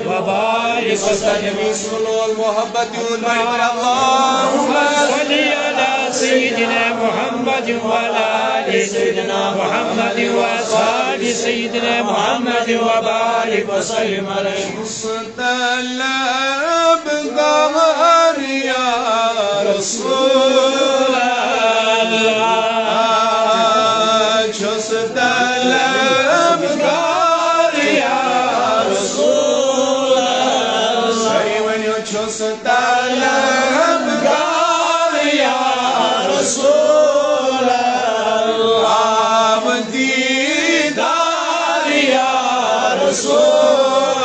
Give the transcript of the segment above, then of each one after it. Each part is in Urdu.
وبارك وسلم المحبة والبر اللهم صل على سيدنا محمد وعلى آل سيدنا محمد وأصحاب سيدنا محمد وبارك وسلم عليه طلب قمر يا رسول الله جس طلب قمر يا رسول الله سيوان جس طلب قمر يا رسول الله وديدار يا رسول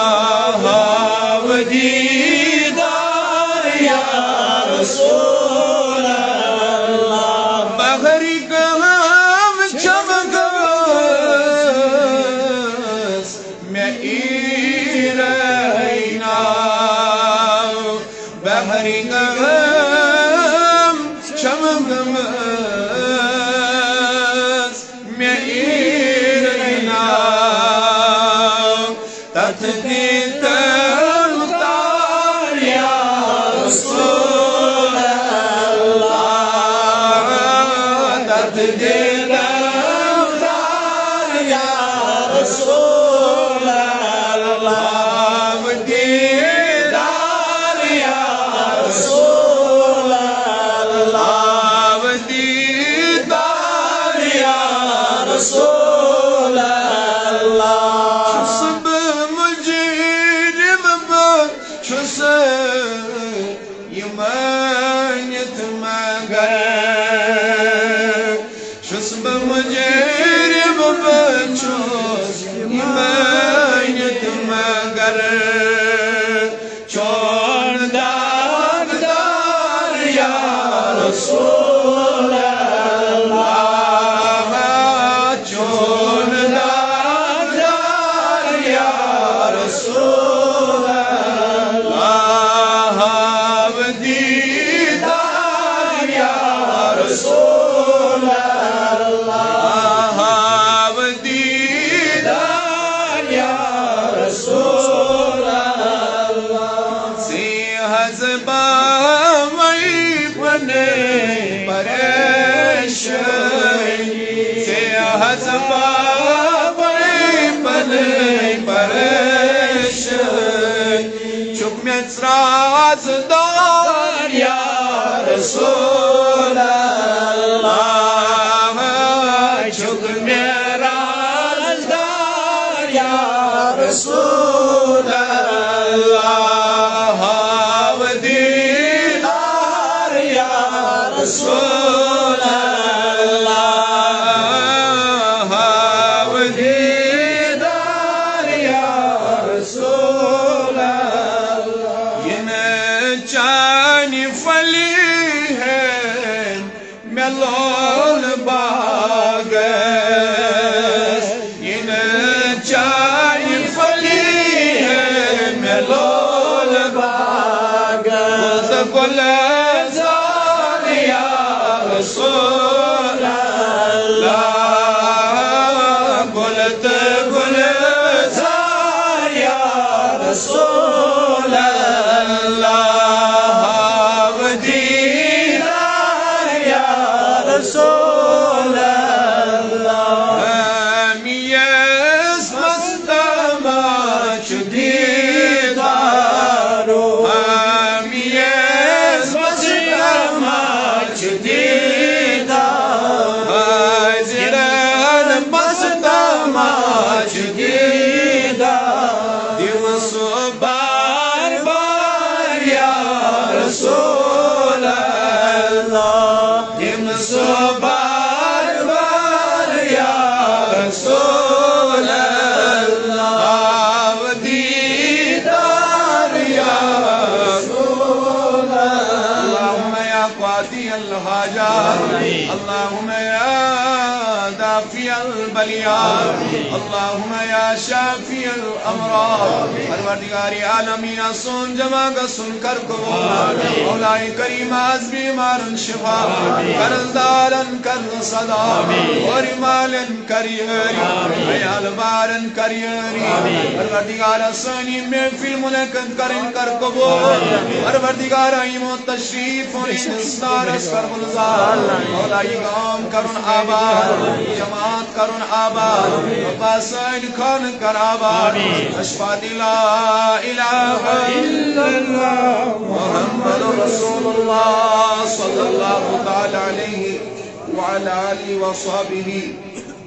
الله وديدار يا رسول الله بغري قلم شمقس مئيرينا بغري قلم شمقس مئيرينا تتديد المختار يا رسول الله تتديد المختار يا رسول الله وديدار يا رسول الله وديدار يا رسول الله شصب مجرم شصب يمانيت مغرب شصب مجرم شصب يمانيت مغرب چون دار يا رسول الله چون دار يا رسول الله وديدار يا رسول الله وديدار يا رسول الله سی حزبا وی بنے پریشانی سی حزبا وی بنے پریشانی چک میں رازدار یا رسول اللہ چک میں رازدار یا رسول اللہ ودیدار یا رسول اللہ ودیدار یا رسول اللہ ین چانی فلی ہے ملول باغ ین چانی فلی ہے ملول باغ گل زار یا رسول اللہ گلت گل زار یا رسول اللہ ودیدار یا رسول اللہ میز مستما چدیدارو میز مستما چدیدار زیران مستما چدیدار دیوسو بار بار یا رسول اللہ دیوسو بار بار یا رسول اللہ ودیدار یا رسول اللہم یا قاضی الحاجات اللہم یا دافع البلیات اللہم یا شافی الامراض پروردگار عالمین سن جمع کا سن کر کو مولا کریم از بیمارن شفا قرضدارن کر صدا اور مالن کر عیال بار دارن کر یاری پروردگارہ سانی محفل منعقد کرن کر قبول پروردگارہ یمو تشریف اور انصار اس کر گلزار مولا گام کرن آباد جماعت کرن آباد باسین خان کر آباد اشفاد لا الہ الا اللہ محمد رسول اللہ صلی اللہ تعالی علیہ وعلى آله وصحبه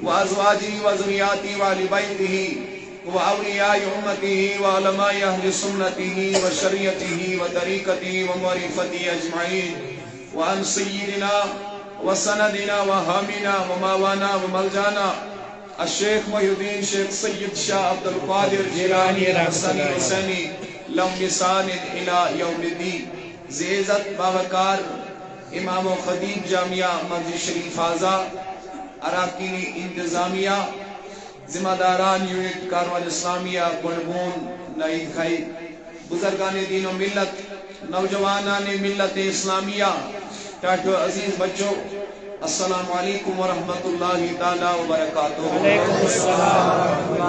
وأزواجه وذرياته وآل بيته وأولياء أمته وعلماء أهل سنته وشريعته وطريقته ومعرفته أجمعين وعن سيدنا وسندنا وهامنا وماوانا وملجانا الشيخ محي الدين شيخ سيد شاہ عبد القادر جیلانی الحسنی حسینی لم يساند إلى يوم الدين زیزت باوقار امام و خطیب جامعہ مسجد شریف آزا اراکین انتظامیہ ذمہ داران یونٹ کاروان اسلامیہ گلبون نئی کھائی بزرگان دین و ملت نوجوانان ملت اسلامیہ ٹاٹو عزیز بچوں السلام علیکم ورحمۃ اللہ تعالی وبرکاتہ علیکم السلام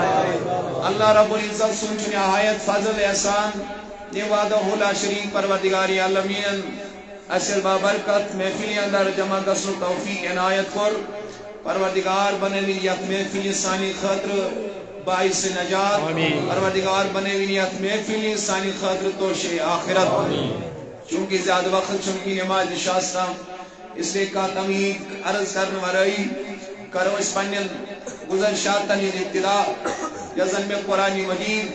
اللہ رب العزت سنچ نہایت فضل احسان نوادہ لا شریک پروردگار عالمین اصل بابرکت محفلی اندر جمع گسن توفیق عنایت کر پروردگار بنوی یک محفلی ثانی خاطر باعث نجات پروردگار بنوی یک محفلی ثانی خاطر توش آخرت چونکہ زیادہ وقت چونکہ نماز نشاستہ اس لئے کا تمہید عرض کرنے ورائی کرو اس پنیل گزرشاتن ابتدا یزن میں قرآن مجید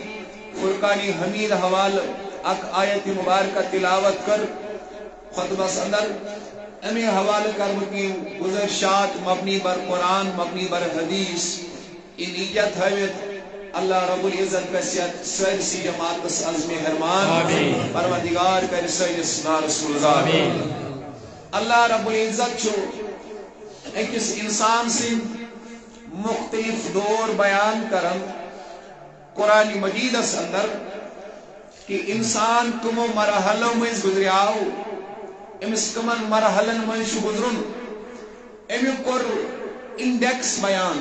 فرقانی حمید حوال اک آیت مبارکہ تلاوت کر خطبہ صدر امی حوالہ کرم کی گزرشات مبنی بر قرآن مبنی بر حدیث ان نیت حویت اللہ رب العزت کا سیر سی جماعت اس عزم حرمان پروردگار کا سیر اسنا رسول اللہ اللہ رب العزت چھو ایک اس انسان سے مختلف دور بیان کرن قرآن مجید اس اندر کہ انسان کمو مرحلوں میں گزریاؤ امس کمن مرحلن منش گزرن امی کور انڈیکس بیان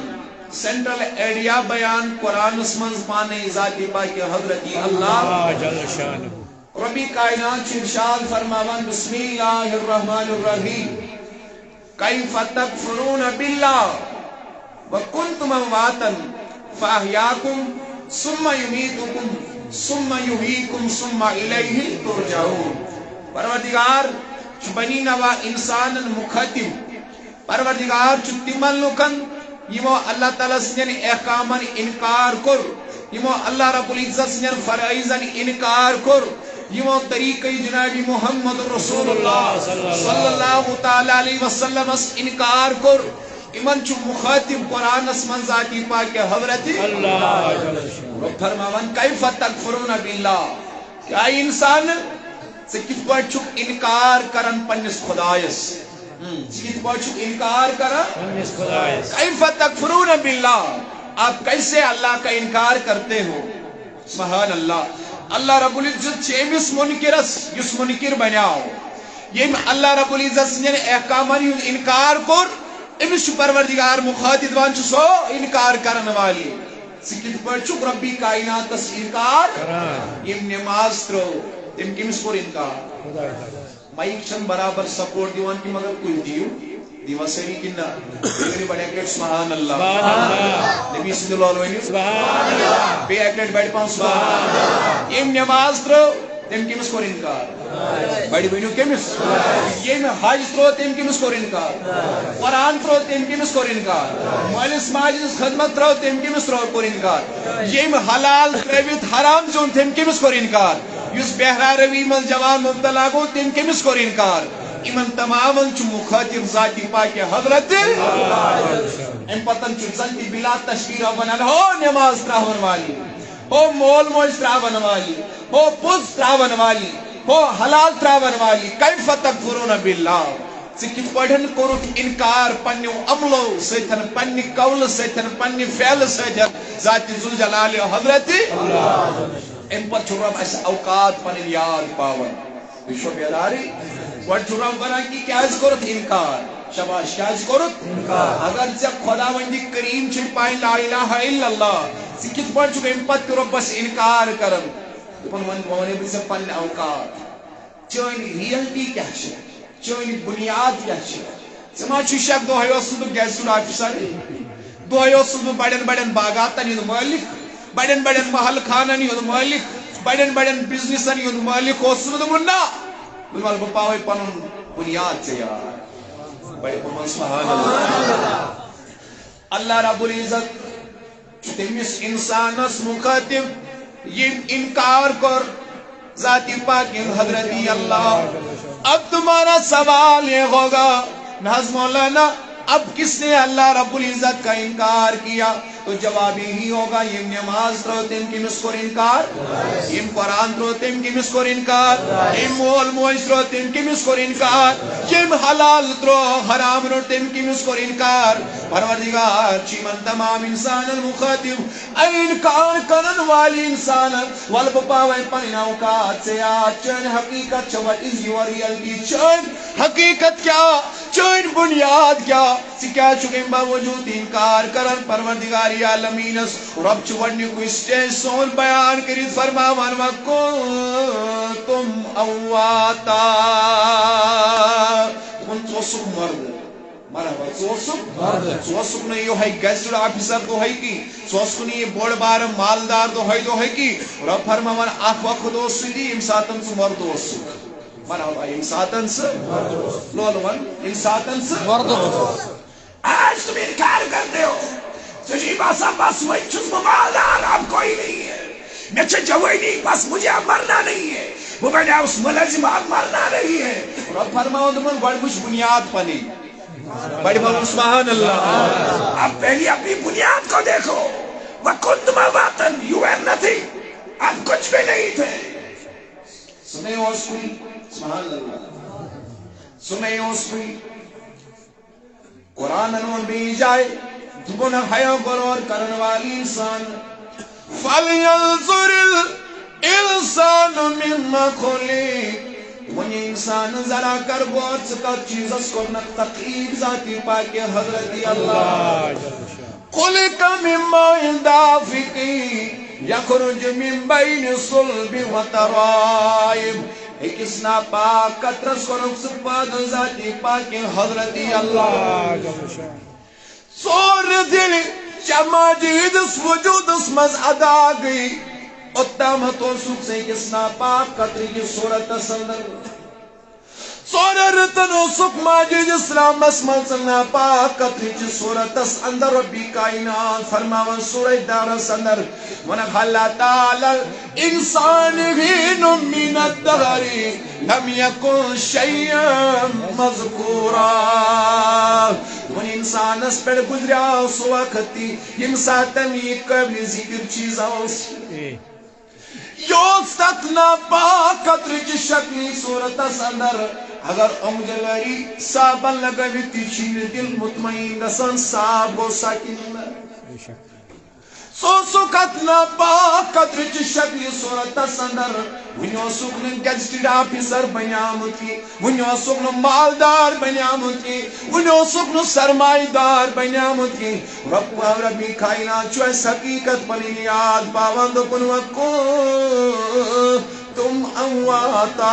سینٹرل ایڈیا بیان قرآن اسمنز پانے ذاتی پاکی حضرتی اللہ جل شانہ ربی کائنات ارشاد فرماوان بسم اللہ الرحمن الرحیم کیف تکفرون باللہ وکنتم امواتا فاحیاکم ثم یمیتکم ثم یحییکم ثم الیہ ترجعون پروردگار بنی نوا انسان مخاطب پروردگار تمن لکن یمو اللہ تعالی سن احکامن انکار کر یمو اللہ رب العزت سن فرائضن انکار کر یمو طریقہ جناب محمد رسول اللہ صلی اللہ تعالی علیہ وسلم انکار کر امن چ مخاطب قرآن اسمن ذاتی پاک حضرت اللہ فرماون کیف تکفرون باللہ کیا انسان سے کس پاٹ چھک انکار کرن پنس خدایس کس پاٹ چھک انکار کرن پنس خدایس کیف تکفرون باللہ آپ کیسے اللہ کا انکار کرتے ہو سبحان اللہ اللہ رب العزت چیمس منکرس یس منکر بنیاو یہ اللہ رب العزت سنین احکامان انکار کر امس پروردگار مخاطب وان سو انکار کرن والی سکت پاٹ چھک ربی کائنات اس انکار یہ نماز ترو تم کمس کور انکار مائک چھن برابر سپورٹ دیوان کی مگر کوئی دیو دیوا سری کنہ میری بڑے ایکلیٹ سبحان اللہ نبی صلی اللہ علیہ وسلم سبحان اللہ بے ایکلیٹ بیٹھ پاؤں سبحان اللہ یہ نماز ترو تم کمس کور انکار بڑی بینیو کمس یہ حج ترو تم کمس کور انکار قرآن ترو تم کمس کور انکار مالس ماجد خدمت ترو تم کمس کور انکار یہ حلال ترویت حرام چون تم کمس کور انکار یس بہرا روی من جوان مبتلا گو تم کمس کور انکار امن تمام چھ مخاطب ذاتی پاک حضرت ام پتن چھ زنتی بلا تشکیر بنال ہو نماز تراون والی ہو مول موج تراون والی ہو پوز تراون والی ہو حلال تراون والی کیف تکفرون باللہ سکت پڑھن کورک انکار پنیو عملو سیتن پنی قول سیتن پنی فعل سیتن ذات ذوالجلال حضرت ام پر چھو رب ایسا اوقات پنی یاد پاون بشو بیداری وٹ چھو رب بنا کی کیا اس کورت انکار شباش کیا کرت اگر ژے خداوندی کریم چھ پائی لا الہ الا اللہ ژٕ کِتھ پٲٹھۍ چھُکھ اَمہِ پتہٕ تہِ رۄبس انکار کران دپان وۄنۍ ونے بہٕ ژےٚ پننہِ اوقات چٲنۍ ریلٹی کیاہ چھِ چٲنۍ بنیاد کیاہ چھِ ژٕ ما چھُ شک دۄہے اوسُس بہٕ گیزٹڈ آفیسر دۄہے اوسُس بہٕ بڑٮ۪ن بڑٮ۪ن باغاتن ہُنٛد مٲلک بڑٮ۪ن بڑٮ۪ن محل خانن ہُنٛد مٲلک بڑٮ۪ن بڑٮ۪ن بزنسن ہُنٛد مٲلک اوسُس بہٕ دوٚپُن نہ بہٕ وَنہٕ بہٕ پاوے پنُن بنیاد ژےٚ یاد بڑِ پٲٹھۍ سبحان اللہ اللہ رب العزت تٔمِس انسانس مخاطب یم انکار کر ذات پاک حضرت اللہ اب تمہارا سوال یہ ہوگا ناز مولانا اب کس نے اللہ رب العزت کا انکار کیا تو جواب یہی ہوگا یم نماز ترو تم کمس کور انکار یم قرآن ترو تم کمس کور انکار یم مول موج ترو تم کمس کور انکار یم حلال ترو حرام رو تم کمس کور انکار پروردگار چیمن تمام انسان المخاطب اے انکار کرن والی انسان والب پاوے پنن اوقات سے چن حقیقت چھ what is your reality چن حقیقت کیا چن بنیاد کیا کیا چکم باوجود انکار کرن پروردگار عالمینس رب چھ وڈنیکو سٹیج سون بیان کرت فرماوان وَكُنْتُمْ أَوَّاتًا تمن ژوسک مرد مرحبا ژوسک نہ یہ گیزٹڈ آفیسر دہے کی ژوسک نہ یہ بوڑ بار مالدار دہے کی رب فرماوان اخ وقت اوس سہ یم ساتن ژٕ مرد اوسک مرحبا یم ساتن سہ لول ون یم ساتن سہ مرد اوسک آج تم انکار کرتے ہو تجھے باسا بس وہی چھس مالدار اب کوئی نہیں ہے میں جوانی بس مجھے اب مرنا نہیں ہے وہ میں نے اس ملزم اب مرنا نہیں ہے رب فرماؤ تمن بڑھ کچھ بنیاد پنی بڑھ بڑھ سبحان اللہ اب پہلی اپنی بنیاد کو دیکھو وَكُنْتُمْ أَوَّاتًا you were nothing اب کچھ بھی نہیں تھے سنے اس کوئی سبحان اللہ سنے اس کوئی قرآن انون بھی جائے دھگن حیو قرار کرن والی انسان فَلْيَنْظُرِ الْإِنسَانُ مِمَّا خُلِقَ ونی انسان ذرا کر غور سکت چیز اس کو تقریب ذاتی پاک حضرت اللہ خلق من ماء دافق یخرج من بین الصلب وترائب ایک اسنا پاک قطرس کو سپاد ذاتی پاک حضرت اللہ سور دل چماجید اس وجود اس مز ادا گئی اتامت و سکھ سے کسنا پاک قطری کی صورت سندر سورہ رتن و سکھ ماجید اسلام اسمال سننا پاک قطری کی صورت اندر ربی کائنات فرماون سورہ دار سندر ونخ اللہ تعالی انسان ہین من الدغری لم یکن شیئا مذکورا ون انسان اس پر گزریا سو وقتی یم ساتن یہ قبل ذکر چیز آس یوز تک نا پاک قطر کی شکلی صورت اندر اگر امجلری صابن لگوی تیچین دل مطمئن دسن صاحب و ساکن سو سکت نا پاک قطر کی شکلی صورت اندر ونیو سکن گیزٹڈ آفیسر بنیامتی ونیو سکن مالدار بنیامتی ونیو سکن سرمائی دار بنیامتی رب و ربی کائنات چو اس حقیقت پنی یاد باوند کن وکو تم اواتا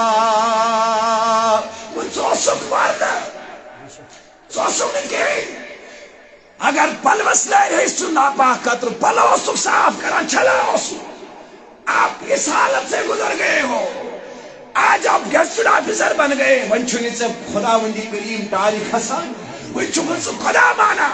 وہ چوسک ماردا چوسک نکے اگر پلوس لائے رہی سننا پاک قطر پلوسک صاف کران چلا ہوسو آپ اس حالت سے گزر گئے ہو آج آپ گیزٹڈ آفیسر بن گئے ونچونی سے خداوندی کریم تاریخ حسن ونچونی سے خدا مانا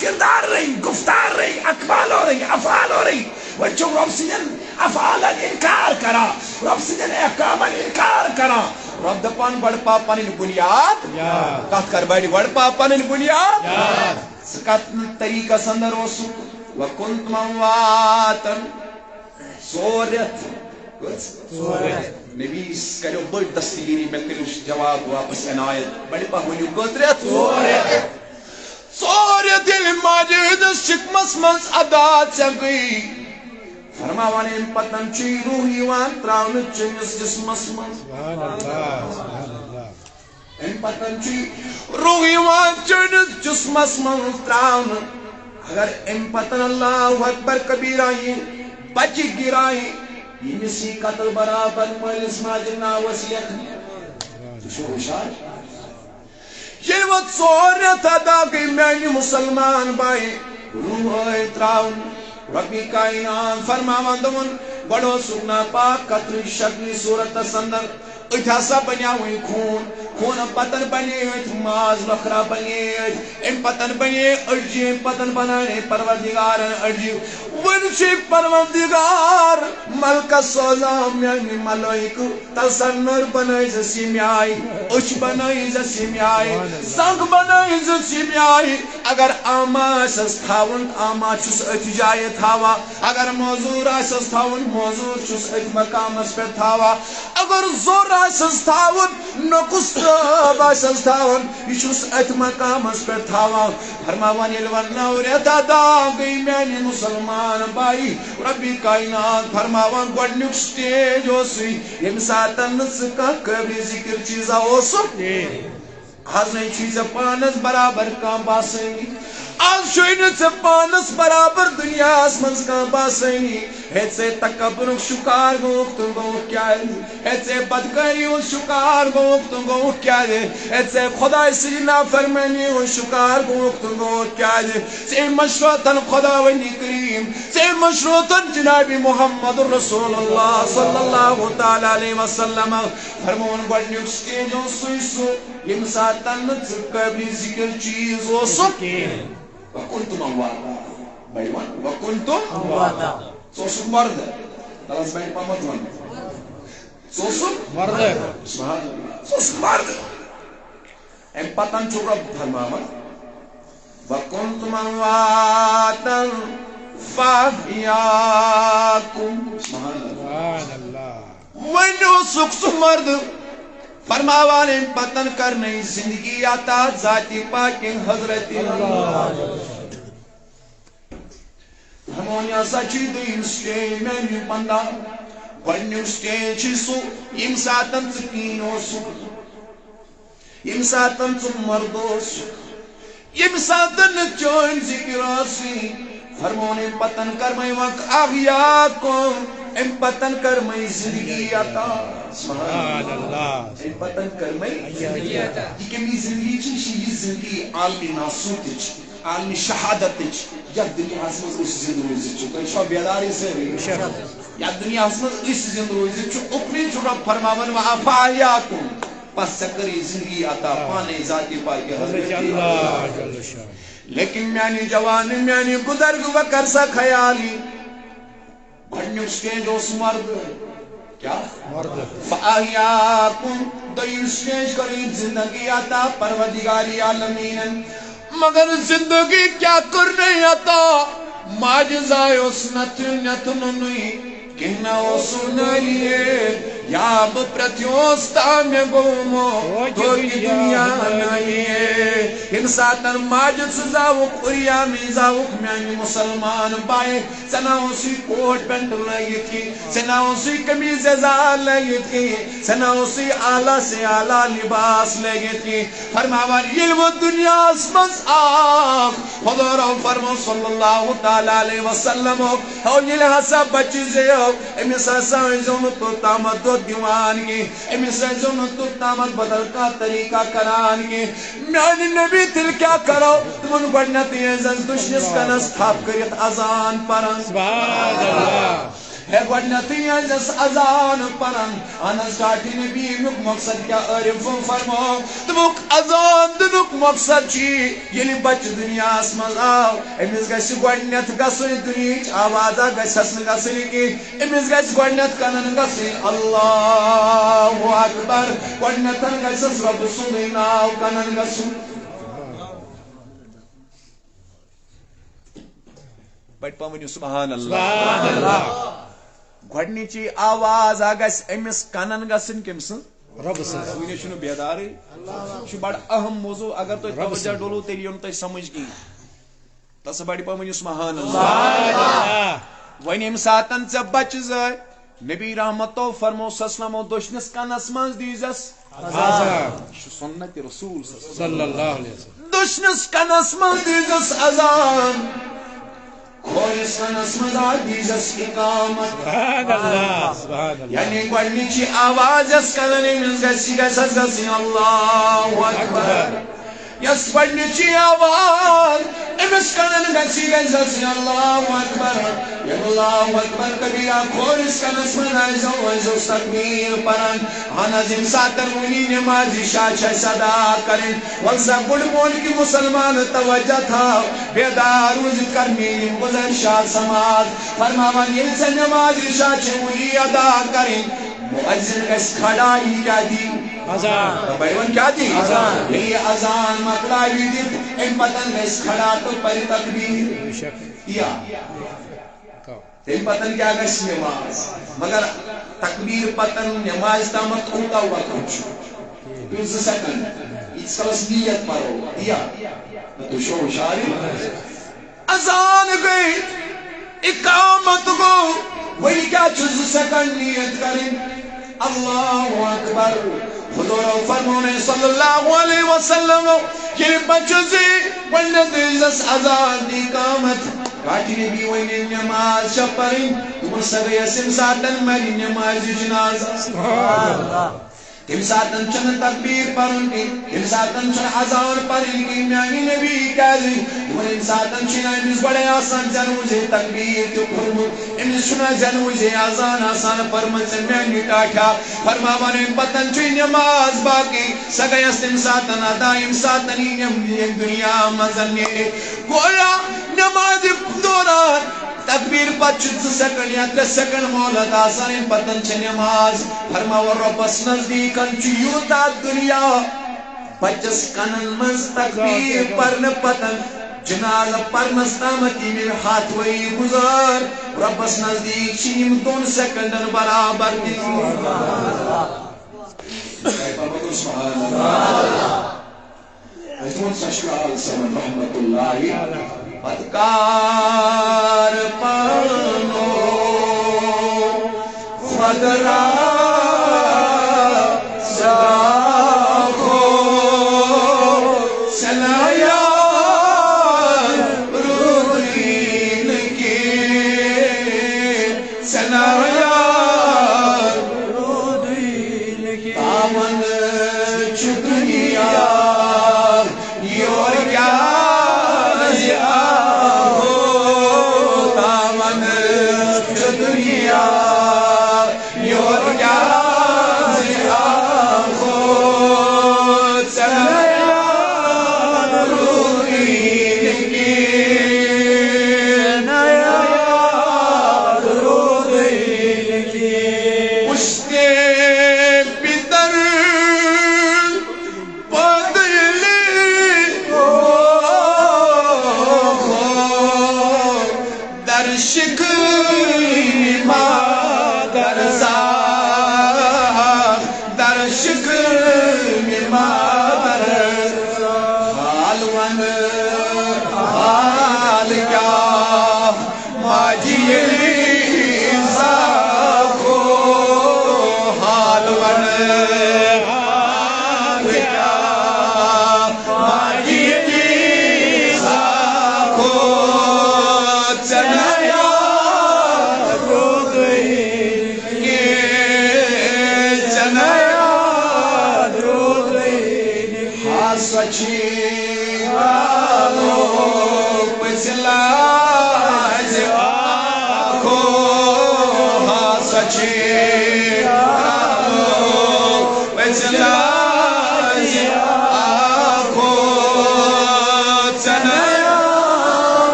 کردار رہی گفتار رہی اقوال ہو رہی افعال ہو رہی ونچون رب سجن افعال انکار کرا رب سجن احکام انکار کرا رب دپان بڑ پاپا نے بنیاد کہت کر بڑی بڑ پاپا نے بنیاد سکت طریقہ سندر اوسو وکنتم امواتا سورت نبی کرو بڑ تصویری میں کرو جواب واپس عنایت بڑی پا ہونیو قدرت سورت الماجد شکمس منز عداد چگئی فرماوان ام پتن چی روحی وان تراؤن چنس جسمس منز ام پتن چی روح یوان چڑھت جسمس من تراون اگر ام پتن اللہ اکبر کبیرائی بچی گرائی یہ نسی قتل برابر مالس ماجر ناوس لیکن شوشار یہ وہ ژورت ادا گئی میانی مسلمان بائی روح تراون ربی کائنات فرماوان دون بڑو سکنا پاک قطر شکلی صورت سندر اتھاسا بنیا ہوئی خون پتن بنے ماز لخرا بنے ام پتن بنے اڑجی ام پتن بنانے پروردگار اڑجی ونشی پروردگار ملک سوزام یعنی ملائک تصنر بنائی زسیمی آئی اچ بنائی زسیمی آئی زنگ بنائی زسیمی آئی اگر آما سس تھاون آما چس ات جائے تھاوا اگر موضوع سس تھاون موضوع چس ات مقام اس پر تھاوا اگر زور سس تھاون نقص باسس تھاون یہ ات مقام اس پر تھاوا فرماوان یلون نوریت ادا گئی میانی مسلمان بائی ربی کائنات فرماوان گوڑنک سٹیج ہو سی یم ساتن سکا قبل ذکر چیزا ہو سو آج نہیں چیزا پانس برابر کام باسنگی آج شوئن سے پانس برابر دنیا آسمنز کا باسنگی ایسے تکبر شکار گوکتن گو کیا ہے ایسے بدکاری شکار گوکتن گو کیا ہے ایسے خدا اسی نافرمانی شکار گوکتن گو کیا ہے سے مشروطن خدا ونی کریم سے مشروطن جناب محمد رسول اللہ صلی اللہ تعالی علیہ وسلم فرمون گوڑنیک سٹیجوں سوئسو یم ساتن قبل ذکر چیز ہو سکے وکنتم امواتا بیوان وکنتم امواتا سوسم مرد تلاس بین پامت من سوسم مرد سبحان اللہ سوسم مرد ام پتن چو رب فرماما وکنتم امواتا فاحیاکم سبحان اللہ ونو سوسم مرد فرماوان ام پتن کرنے زندگی آتا ذاتی پاک حضرت اللہ ہمونیا سچی دین سٹیج میں بھی بندہ گوڑنیو سٹیج سو یم ساتن سکینو سو یم ساتن سو مردو سو یم ساتن چون ذکر سی فرمون پتن کرمائی وقت آغیاکم ام پتن کرمائی زندگی آتا سبحان اللہ ام پتن کرمائی زندگی آتا یہ کمی زندگی چیشی یہ زندگی عالمی ناسوت عالمی شہادت یا دنیا اسمز اس زند روزی چھو کئی شو بیداری سے یا دنیا اسمز اس زند روزی چھو اپنی جو رب فرماون و افایاکم پس سکری زندگی عطا پانے ذاتی پائی کے حضرت اللہ لیکن میانی جوانی میانی گدرگ وکر سا خیالی گھڑنیو سٹیج اس مرد کیا مرد فآہیاکم دوئی سٹیج قریب زندگی عطا پروردگاری عالمین مگر زندگی کیا کرنے آتا معجزہ اس نتننوی کہنا سننے لیے یا پرتیوستا میں گومو کوئی دنیا نہیں ہے انسان ماجد سزاوک اریامی زاوک میانی مسلمان بائے سناو سی کوٹ پینٹ لگی تھی سناو سی کمیز ازال لگی تھی سناو سی آلہ سے آلہ لباس لگی تھی فرماوان یہ وہ دنیا اسمز آخ خدا رو فرمو صلی اللہ تعالی علیہ وسلم اور یہ لحظہ بچی سے امیس حسان زونت تو تامت دو دیوان کی امیس زونت تو تامت بدل کا طریقہ کران کی میانی نبی تل کیا کرو تمن گوڑنیتی عزت دشنس کا نستھاپ کریت ازان پرن سبحان اللہ ہے گوڑنیتی عزت ازان پرن آنس کاٹی نبی مک مقصد کیا عرف فرمو تمک ازان دنک مقصد چی یلی بچ دنیا اسمز آو امیس گیس گوڑنیت گسوی دنیچ آوازہ گیس حسن گسوی کی امیس گیس گوڑنیت کنن گسوی اللہ اکبر گوڑنیتن گیس رب سنین آو کنن گسوی بٹ پاونی سبحان اللہ گوڑنیچی آواز آگیس امیس کنن گسن کمسن رب سن وینی شنو بیداری شو بڑا اہم موضوع اگر تو توجہ ڈولو تیری ان تو سمجھ گئی تس بڑی پاونی سبحان اللہ وینی ام ساتن سے بچ زائے نبی رحمتو فرمو سسلمو دشنس کنس منز دیزس Azan. سنت رسول Sallallahu aleyhi ve sellem. دشنس کنس من دیزس اذان کھولس کنس من دیزس اقامت Subhanallah. Subhanallah. یعنی گوڈنچی آواز اس کنن من گسی گسی اللہ اکبر یس گوڈنچی آواز امس کنن گسی گسی اللہ اکبر یا اللہ اکبر کبیرہ کھولس کنس من ایزو تکبیر پرن ہنزم ساتر منی نمازی شاچہ صدا کریں وقزا گڑ مول کی مسلمان توجہ تھا بیدار وزد کرنی گزر شاہ سماج فرماوان یہ سے نمازی شاچہ منی ادا کریں مؤذن کس کھڑائی کیا دی Azan. بیون کیا دی ازان یہ ازان مکلائی دی ایک پتن کس کھڑا تو پر تکبیر Bişek. یا Kal. تم پتن کیا گس نماز مگر تکبیر پتن نماز تامت ہوتا ہوا کچھ دوز سکن اس کلس نیت پرو یا تو شو شاری ازان گئی اقامت کو وہی کیا چوز سکن نیت کریں اللہ اکبر حضور فرمونے صلی اللہ علیہ وسلم یہ بچوزی والنزیز ازان دی قامت کاٹی نبی وینی نماز شپرین مرسل یسم ساتن مری نماز جناز تم ساتن چن تکبیر پرن کی تم ساتن چن ازان پرن کی میانی نبی کہلی تم ساتن چن امس بڑے آسان جنوزے تکبیر تو پرمو امس چنا جنوزے آسان آسان پرمن سے میانی کاٹھا فرماوانے پتن چن نماز باقی سگیس تم ساتن آدائم ساتنی نیم دنیا مزنی گویا نماز دوران تکبیر پچھ سکن یا 3 سکن مولد آسان پتن چھ نماز فرماو ربس نزدیکن چیوتا دنیا پچس کنن مز تکبیر پرن پتن جناز پرنستامتی میں ہاتھ وئی گزار ربس نزدیک چیم 2 سکنڈن برابر دی سبحان اللہ ایتون سشکال سمن رحمت اللہ پتکار پانو خود را ساخو سلایا رودین کی سلایا رودین کی آمن چکریا یور کیا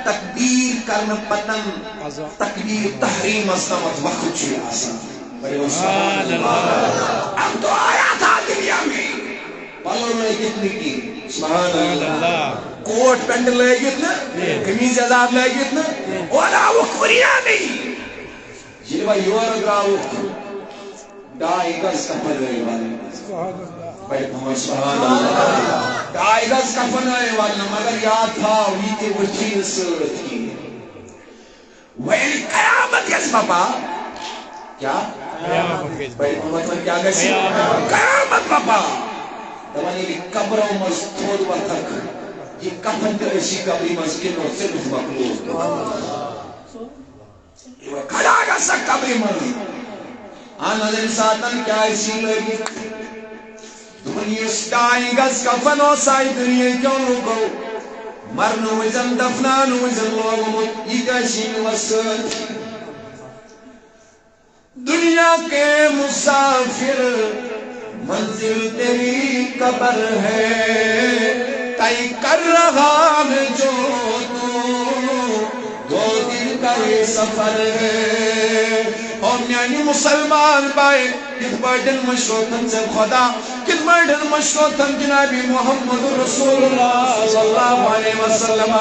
تکبیر کرن پتن تکبیر تحریم استمت وقت چی آسان سبحان اللہ اب تو آیا تھا دنیا میں پلو میں کتنی کی سبحان اللہ کوٹ پینٹ لے گتنا کمیز عذاب لے گتنا اور آوک وریا نہیں جنبا یور گراوک ڈائی گز کپر گئی والے سبحان اللہ ڈائی گز کفن والنا مگر یاد تھا یہ وچین سرتی ویلی قیامت کس پاپا کیا بڑی محمد کیا گسی قیامت پاپا دوانی قبروں مز تھوڑ وقت یہ کفن کے اسی قبری مز کنو صرف مخلوق کھڑا گا سا قبری مز آن نظر ساتن کیا اسی لگی دنیا ستائی گز کفنو سائی دنیا کیوں لگو مرنو وزن دفنانو وزن لوگو یہ کشین وسط دنیا کے مسافر منزل تیری قبر ہے طے کر رہا ہے جو تو 2 دن کا یہ سفر ہے اور یعنی مسلمان بھائی کت بڑن مشروطن سے خدا کت بڑن مشروطن جنابی محمد رسول اللہ صلی اللہ علیہ وسلم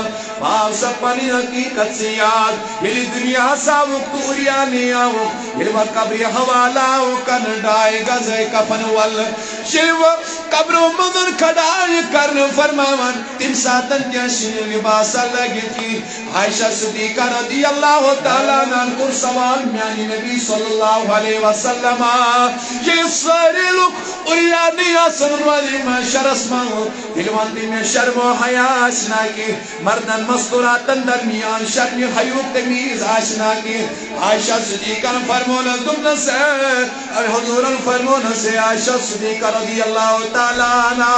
آپ سب پانی حقیقت سے یاد ملی دنیا سا وقتوریا نہیں آؤ ملی وقت قبری حوالا کن ڈائی گزے کفن وال شیو قبروں مدن کھڑائی کرن فرماون تم ساتن جیسے لباسا لگی تھی عائشہ صدیقہ رضی اللہ تعالیٰ نان کر سوال میانی نبی صلی اللہ علیہ وسلم یہ سارے لوگ اریانی آسن والی معاشر اسمان دلواندی میں شرم و حیاء آشنا کی مردن مستوراتن درمیان شرم حیوب تمیز آشنا کی عائشہ صدیقہ فرمونا دمنا سے حضور فرمونا سے عائشہ صدیقہ رضی اللہ تعالیٰ عنہ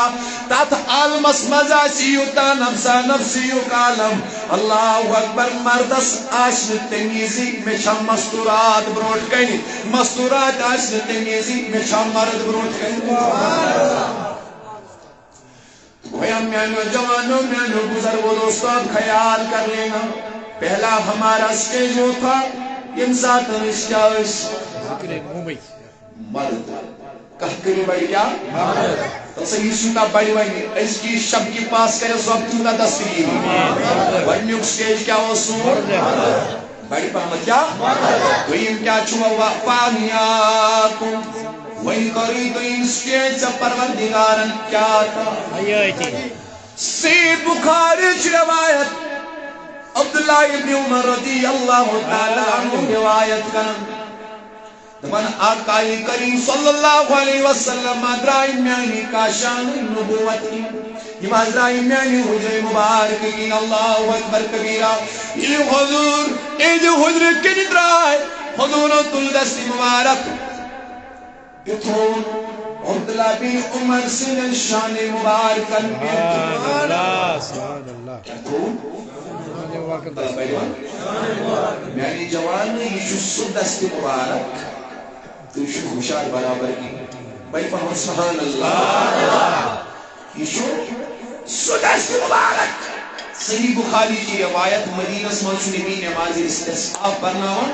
تات عالم اسمزا سیوتا نفسا نفسیو کالم اللہ اکبر مردس آشن تمیزی میں شم مستورات بروٹ کنی مستورات آشن تمیزی میں شم مرد بروٹ کنی بھائیاں میانو جوانوں میانو بزرگ و دوستان خیال کر لینا پہلا ہمارا سٹیج وہ تھا انسان رشتاوش مرد کہکری بڑی کیا تو صحیح سوتا بڑی بڑی اس کی شب کی پاس کرے سو اب تیونا دستگیر بڑنیوک سٹیج کیا وہ سور بڑی پہمت کیا دوئیم کیا چھوا وقفانیاکم وہی کری دوئیم سٹیج سے پروردگارن کیا تھا سید بخاری روایت عبداللہ ابن عمر رضی اللہ تعالیٰ عنہ روایت کرن من آقائی کریم صلی اللہ علیہ وسلم ادرائی میانی کا شان نبوتی یہ ادرائی میانی حجر مبارک کی اللہ اکبر کبیرہ یہ حضور اے جو حجر کی ندرائی حضور تلدست مبارک اتھون عبداللہ بن عمر سن شان مبارک سبحان اللہ سبحان اللہ کیا تھون میانی جوان یہ جو سدست مبارک تو شو خوشار برابر کی بھائی پہم سبحان اللہ یہ شو سدست مبارک صحیح بخاری کی روایت مدینہ سمانچو نبی نماز استسقاف برناوان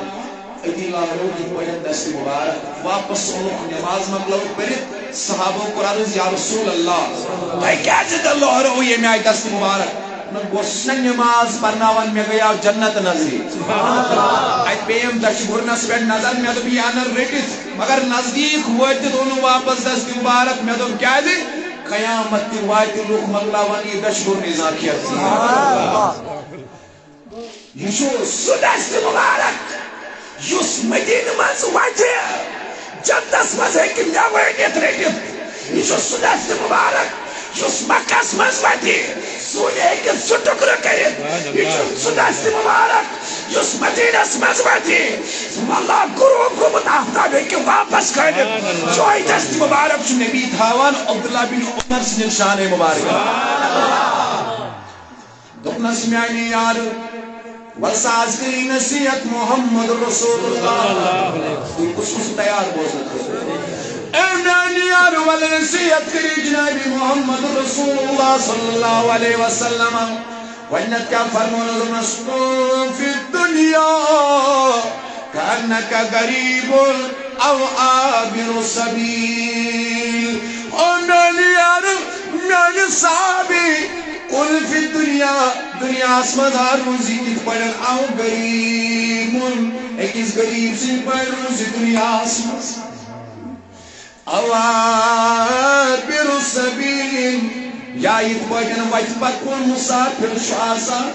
ادی اللہ رو کی پہن دست مبارک واپس انہوں نماز مقلو پرد صحابوں قرآن یا رسول اللہ بھائی کیا جد اللہ رو یہ میں آئی دست مبارک گوشن نماز پرناوان میں گیا جنت نظری آئیت بیم دشت گھرنس بیٹ نظر میں تو بیانر ریٹت مگر نزدیک ہوئے تھے دونوں واپس دست مبارک میں تو کیا دی قیامت کی واجد روح مغلاوان یہ دشت گھرنی زاکیت یہ شو سدست مبارک یس مدین مز واجد جنتس مز ہے کہ نیوینیت ریٹت یہ شو سدست مبارک یس مکس مز واجد سونے کے سٹک رکھے سدست مبارک یس مدینہ سمزواتی واللہ گروہ کو متافتہ ہے کہ واپس کرنے چوئی دست مبارک جو نبی تھاوان عبداللہ بن عمر سے نشان مبارک دکھنا سمیانی یار والساز کی نصیحت محمد رسول اللہ کچھ تیار بوزن امنانیار والنسیت کری جنابی محمد رسول اللہ صلی اللہ علیہ وسلم وانت کیا فرمون مسکون فی الدنیا کانکا غریب او عابر سبیل امنانیار میانی صحابی قل فی الدنیا دنیا اسمدار روزی کت پڑھن او غریب ایک اس غریب سے پڑھ روزی دنیا اسمدار عوابر السبیل یا یت پٲٹھۍ وتہِ پکوُن مُسافِر چھُ آسان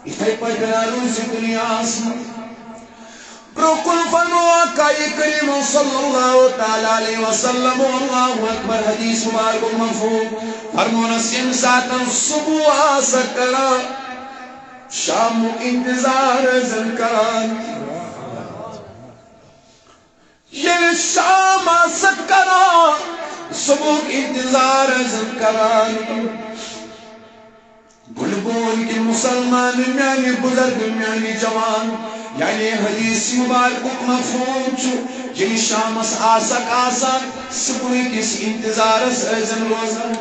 یِتھَے پٲٹھۍ روزِ دُنیاہس منٛز برٛونٛہہ کُن فرمو آقا کریم صلی اللہ تعالیٰ علیہ وسلم اللہ اکبر حدیث مبارک مفہوم فرمونس ییٚمہِ ساتہٕ صبح آسا کران شامُک انتظار ٲسۍزن کران ییٚلہِ شام آسا کران صبحُک انتظار ٲسۍزن کران بُلبُل کہِ مُسلمان میانہِ بُزرگ میانہِ جوان یعنی حدیث مبارکُک مفہوم چھُ ییٚلہِ شامس آسکھ آسان صبحٕکِس انتظارس ٲسۍزن روزان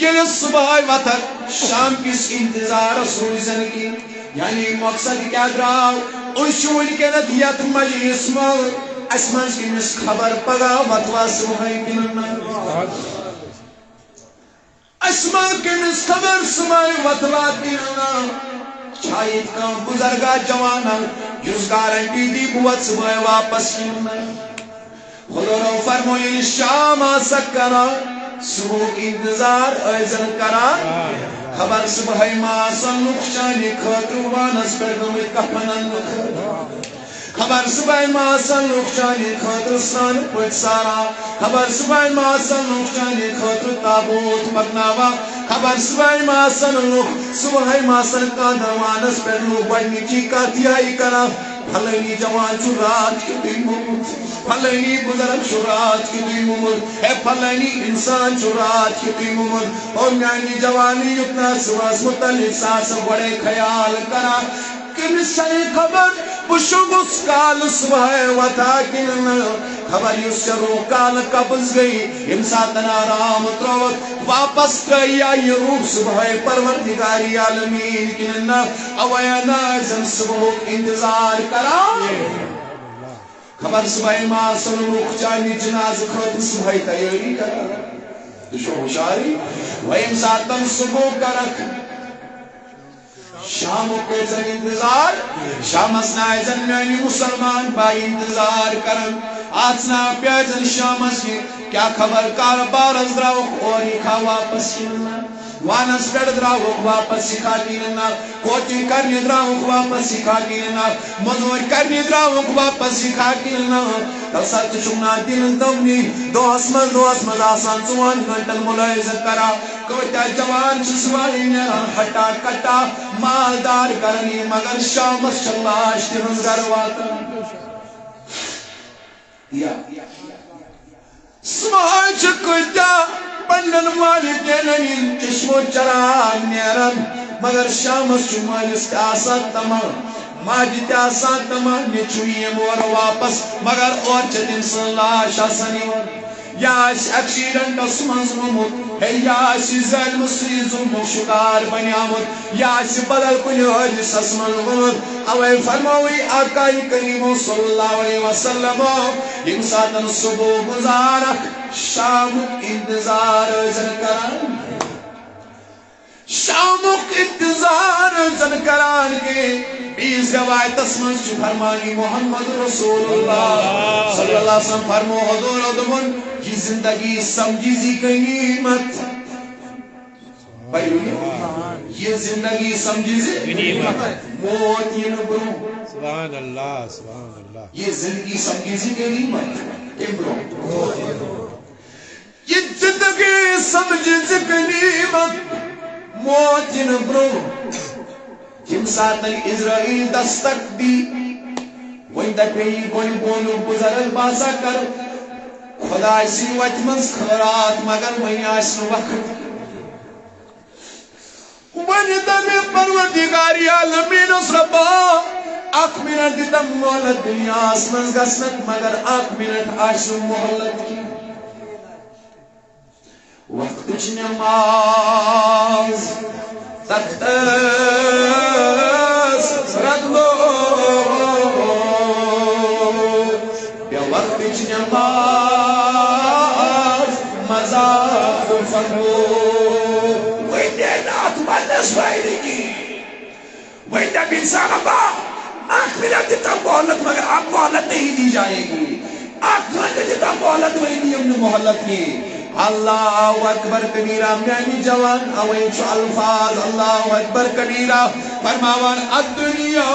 ییٚلہِ صبحٲے وتھکھ شام کِس انتظارس روٗززن کینٛہہ یعنی مقصد کیٛاہ درٛاو أسۍ چھِ وٕنکٮ۪نَتھ یتھ مجلس منٛز اَسہِ منٛز کٔمِس خبر پگاہ وتھوا صبحٲے کِنہٕ نہ اَسہِ منٛز کٔمِس خبر صبحٲے وتھوا کِنہٕ نہ چھا ییٚتہِ کانٛہہ بُزرگا جوانا یُس گارنٹی دی بہٕ واتہٕ صبحٲے واپس کِنہٕ نہ خۄدا فرمو ییٚلہِ شام آسکھ کران صبحُک انتظار ٲسۍزن کران خبر صبحٲے ما آسن لُکھ چانہِ خٲطرٕ وانس پٮ۪ٹھ گٔمٕتۍ کفن اننہٕ خٲطرٕ خبر صبحٲے ما آسن لُکھ چانہِ خٲطرٕ سرٛانہٕ پٲٹھۍ ساران خبر صبحٲے ما آسن لُکھ چانہِ خٲطرٕ تابوت پکناوان خبر صبحٲے ما آسن لُکھ صبحٲے ما آسن کانٛہہ دروانس پٮ۪ٹھ لُکھ گۄڈنِچی کتھ یِہے کران فلٲنی جوان چھُ رات کیُتھُے موٚمُت فلٲنی بُزرگ چھُ رات کیُتھُے موٚمُت ہے فلٲنی اِنسان چھُ رات کیُتھُے موٚمُت او میانہِ جوانی یُتھ نہٕ صُبحس مُتعلق سا گۄڈے خیال کران کٔمِس چھَنہٕ خبر بہٕ شۄنٛگُس کالہٕ صُبحٲے وتھا کِنہٕ نہ خبر یُس ژےٚ روح کالہٕ قبض گٔے ییٚمہِ ساتہٕ آرام ترٛووُتھ واپس ترٛٲوۍ یا یہِ روح صُبحٲے پروردگارِ عالمیٖن کِنہٕ نہ اَوَے ٲسۍزن صُبحُک انتظار کران خبر صُبحٲے ما آسن لُکھ چانہِ جنازٕ خٲطرٕ صُبحٲے تیٲری کران تُہۍ چھِو ہُشارٕے وۄنۍ ییٚمہِ ساتہٕ صُبحُک کرکھ شامُک ٲسۍزن انتظار شامس نہٕ ٲسۍزن میانہِ مُسلمان باے انتظار کران آژنا پیٲرۍزن شامس یہِ کیٛاہ خبر کارٕبارس درٛاوُکھ اورٕ یِکھا واپس کِنہٕ نہ وانس پٮ۪ٹھ درٛاوُکھ واپس یِکھا کِنہٕ نہ کوچِنٛگ کرنہِ درٛاوُکھ واپس یِکھا کِنہٕ نہ موٚزوٗرۍ کرنہِ درٛاوُکھ واپس یِکھا کِنہٕ نہ تَلسا ژٕ چھُکھ نا دِنہٕ دۄگنی دۄہس منٛز آسان 4 گنٹن مُلٲزِم کران کۭتیاہ جوان چھِ صُبحٲے نیران ہٹا کٹا مالدار کران یہِ مگر شامس چھِ لاش تِہنٛز گرٕ واتان صُبحٲے چھِ کۭتیاہ پننٮ۪ن والدینن ہٕنٛدۍ چشمو چراغ نیران مگر شامس چھُ مٲلِس تہِ آسان تمام ماجہِ تہِ آسان تمام نیٚچوٗ یِم اورٕ واپس مگر اورٕ چھِ تٔمۍ سٕنٛز لاش آسان یِوان یا آسہِ ایکسیڈنٹس منٛز گوٚمُت ہے یا آسہِ ظٲلمہٕ سٕنٛدِ ظُلمُک شِکار بنیومُت یا آسہِ بدل کُنہِ حٲدِثس منٛز گوٚمُت اوے فرمووٕے آقا کریم صلی اللہ علیہ وسلم ییٚمہِ ساتہٕ صبح گُزارکھ شامُک انتظار ٲسۍزن کران شامُک انتظار ٲسۍزن کران کینٛہہ بیٚیِس رٮ۪وایتس منٛز چھُ فرمانی محمد رسول اللہ صلی اللہ علیہ وسلم فرمو حضوٗرو دوٚپُن یہِ زندگی سمجھی زِ غنیٖمت یہ زندگی سمجھی زِ موت یِنہٕ برٛونٛہہ سبحان اللہ سبحان اللہ یہ زندگی سمجھی زِ غنیٖمت کمہِ برٛونٛہہ یہ زندگی سمجھی زِ غنیٖمت موت یِنہٕ برٛونٛہہ ییٚمہِ ساتہٕ عزرائیل دستک دی وۄنۍ دپے یہِ گۄڈٕ بولُن بُزرگ بہٕ ہسا کرٕ خۄداے سٕنٛدِ وتہِ منٛز خٲرات مگر وۄنۍ آسہِ نہٕ وقت وۄنۍ دپے پروردگارِ عالمیٖنس رۄبا اکھ منٹ دِتم مۄہلت دُنیاہس منٛز گژھنک مگر اکھ منٹ آسہِ نہٕ مۄہلت کینٛہہ وقتٕچ نٮ۪ماز تختس رگلو بے وقتٕچ نٮ۪ماز مذاق فرمو وۄنۍ دے نہٕ اتھ وننس فٲیدٕ کِہیٖنۍ وۄنۍ دپ انسان ابا اکھ منٹ دِتم مۄہلت مگر اب مۄہلت نہیں دی جائے گی محلت وہی محلت کی اللہ اکبر کبیرہ میانی جوان اویچ الفاظ اللہ اکبر کبیرہ فرماوان الدنیا